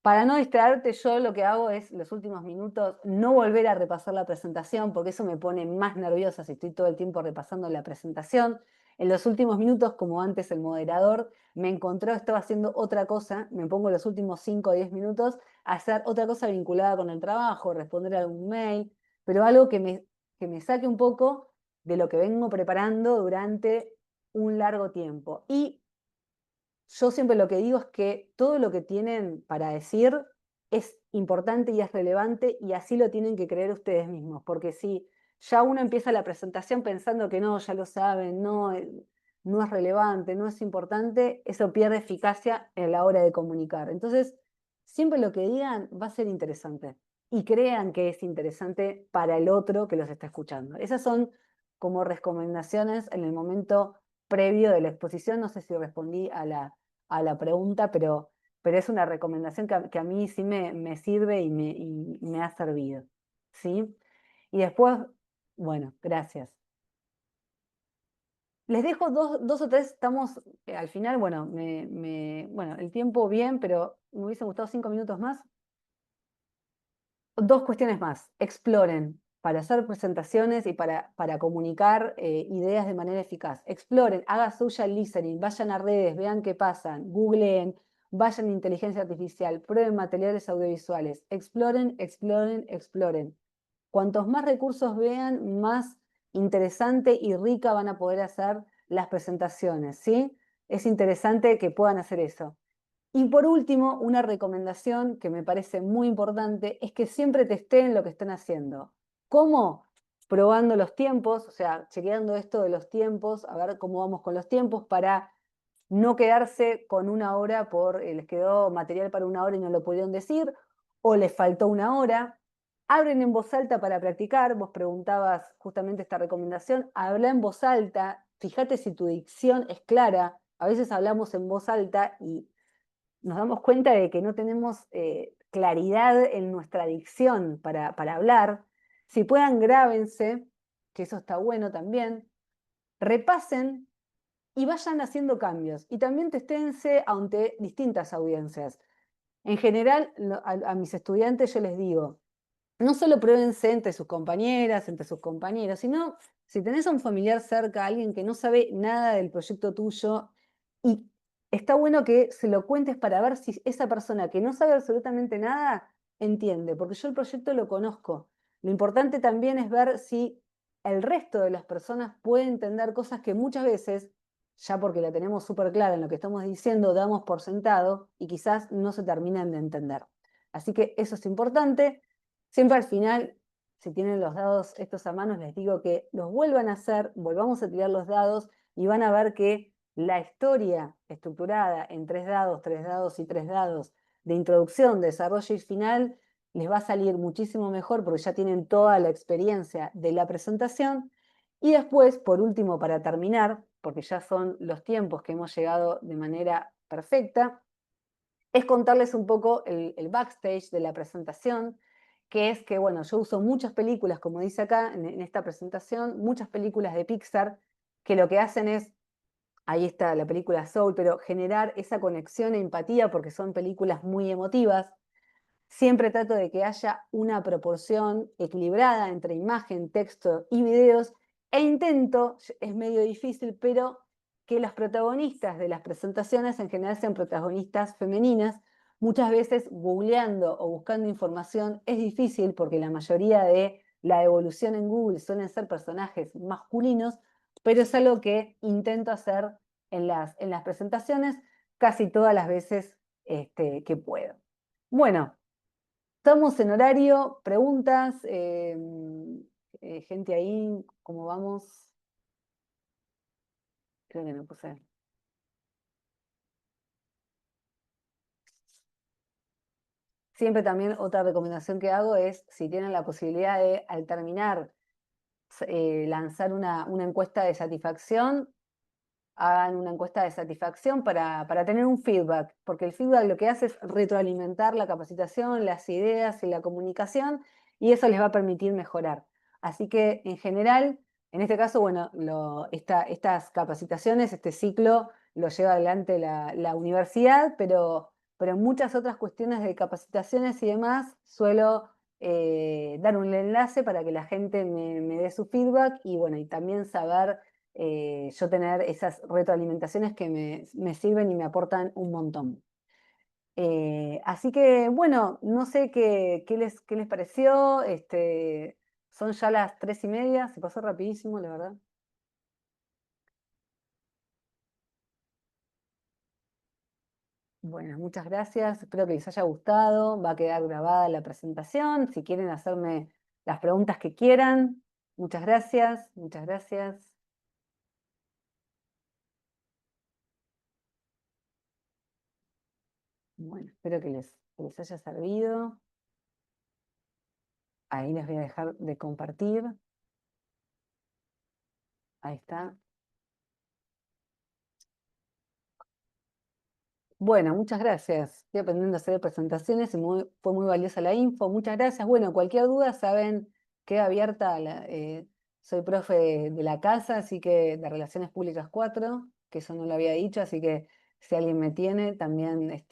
Para no distraerte, yo lo que hago es, los últimos minutos, no volver a repasar la presentación, porque eso me pone más nerviosa si estoy todo el tiempo repasando la presentación. En los últimos minutos, como antes el moderador me encontró, estaba haciendo otra cosa, me pongo los últimos 5 o 10 minutos a hacer otra cosa vinculada con el trabajo, responder algún mail, pero algo que me saque un poco de lo que vengo preparando durante un largo tiempo. Y yo siempre lo que digo es que todo lo que tienen para decir es importante y es relevante y así lo tienen que creer ustedes mismos, porque si ya uno empieza la presentación pensando que no, ya lo saben, no, no es relevante, no es importante, eso pierde eficacia en la hora de comunicar. Entonces, siempre lo que digan va a ser interesante y crean que es interesante para el otro que los está escuchando. Esas son como recomendaciones en el momento previo de la exposición. No sé si respondí a la pregunta, pero es una recomendación que a mí sí me sirve y me ha servido. ¿Sí? Y después, bueno, gracias. Les dejo dos o tres, estamos al final, bueno, bueno, el tiempo bien, pero me hubiesen gustado 5 minutos más. Dos cuestiones más. Exploren para hacer presentaciones y para comunicar ideas de manera eficaz. Exploren, hagan social listening, vayan a redes, vean qué pasan, googleen, vayan a inteligencia artificial, prueben materiales audiovisuales. Exploren, exploren, exploren. Cuantos más recursos vean, más interesante y rica van a poder hacer las presentaciones, ¿sí? Es interesante que puedan hacer eso. Y por último, una recomendación que me parece muy importante es que siempre testeen lo que están haciendo. ¿Cómo? Probando los tiempos, o sea, chequeando esto de los tiempos, a ver cómo vamos con los tiempos para no quedarse con una hora les quedó material para una hora y no lo pudieron decir, o les faltó una hora. Hablen en voz alta para practicar, vos preguntabas justamente esta recomendación, habla en voz alta, fíjate si tu dicción es clara, a veces hablamos en voz alta y nos damos cuenta de que no tenemos claridad en nuestra dicción para hablar. Si puedan, grábense, que eso está bueno también. Repasen y vayan haciendo cambios. Y también testéense ante distintas audiencias. En general, a mis estudiantes yo les digo, no solo pruébense entre sus compañeras, entre sus compañeros, sino si tenés a un familiar cerca, alguien que no sabe nada del proyecto tuyo, y está bueno que se lo cuentes para ver si esa persona que no sabe absolutamente nada entiende, porque yo el proyecto lo conozco. Lo importante también es ver si el resto de las personas puede entender cosas que muchas veces, ya porque la tenemos súper clara en lo que estamos diciendo, damos por sentado y quizás no se terminan de entender. Así que eso es importante. Siempre al final, si tienen los dados estos a manos, les digo que los vuelvan a hacer, volvamos a tirar los dados y van a ver que la historia estructurada en 3 dados y 3 dados de introducción, desarrollo y final les va a salir muchísimo mejor porque ya tienen toda la experiencia de la presentación. Y después, por último, para terminar, porque ya son los tiempos que hemos llegado de manera perfecta, es contarles un poco el backstage de la presentación, que es que, bueno, yo uso muchas películas, como dice acá en esta presentación, muchas películas de Pixar, que lo que hacen es, ahí está la película Soul, pero generar esa conexión e empatía porque son películas muy emotivas. Siempre trato de que haya una proporción equilibrada entre imagen, texto y videos, e intento, es medio difícil, pero que las protagonistas de las presentaciones en general sean protagonistas femeninas. Muchas veces googleando o buscando información es difícil porque la mayoría de la evolución en Google suelen ser personajes masculinos, pero es algo que intento hacer en las presentaciones casi todas las veces que puedo. Bueno, estamos en horario, preguntas, gente ahí, ¿cómo vamos? Creo que no puse. Siempre también otra recomendación que hago es, si tienen la posibilidad de, al terminar, lanzar una encuesta de satisfacción, hagan una encuesta de satisfacción para tener un feedback, porque el feedback lo que hace es retroalimentar la capacitación, las ideas y la comunicación, y eso les va a permitir mejorar. Así que, en general, en este caso, bueno, estas capacitaciones, este ciclo, lo lleva adelante la universidad, pero en muchas otras cuestiones de capacitaciones y demás, suelo dar un enlace para que la gente me dé su feedback y, bueno, y también saber yo tener esas retroalimentaciones que me sirven y me aportan un montón. Así que, bueno, no sé qué les pareció. Son ya las 3:30, se pasó rapidísimo, la verdad. Bueno, muchas gracias. Espero que les haya gustado. Va a quedar grabada la presentación. Si quieren hacerme las preguntas que quieran. Muchas gracias. Muchas gracias. Bueno, espero que les haya servido. Ahí les voy a dejar de compartir. Ahí está. Bueno, muchas gracias. Estoy aprendiendo a hacer presentaciones y fue muy valiosa la info. Muchas gracias. Bueno, cualquier duda, saben, queda abierta. Soy profe de la casa, así que de Relaciones Públicas 4, que eso no lo había dicho, así que si alguien me tiene, también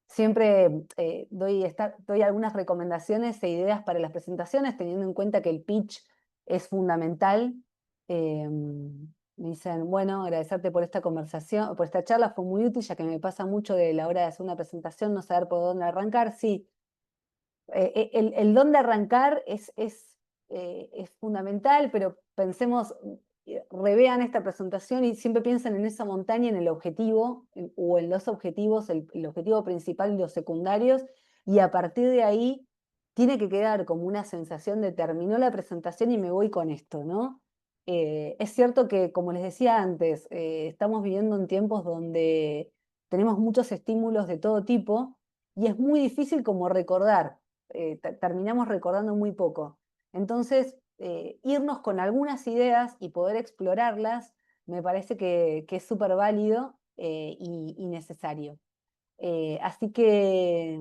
siempre doy algunas recomendaciones e ideas para las presentaciones, teniendo en cuenta que el pitch es fundamental. Me dicen, bueno, agradecerte por esta conversación, por esta charla, fue muy útil, ya que me pasa mucho de la hora de hacer una presentación, no saber por dónde arrancar. Sí, el dónde arrancar es fundamental, pero pensemos, revean esta presentación y siempre piensen en esa montaña, en el objetivo, o en los objetivos, el objetivo principal y los secundarios, y a partir de ahí tiene que quedar como una sensación de terminó la presentación y me voy con esto, ¿no? Es cierto que, como les decía antes, estamos viviendo en tiempos donde tenemos muchos estímulos de todo tipo y es muy difícil como recordar, terminamos recordando muy poco. Entonces, irnos con algunas ideas y poder explorarlas me parece que es súper válido y necesario. Así que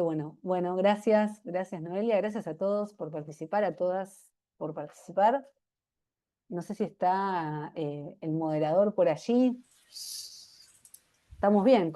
bueno, gracias Noelia, gracias a todos por participar, a todas por participar. No sé si está el moderador por allí. Estamos bien.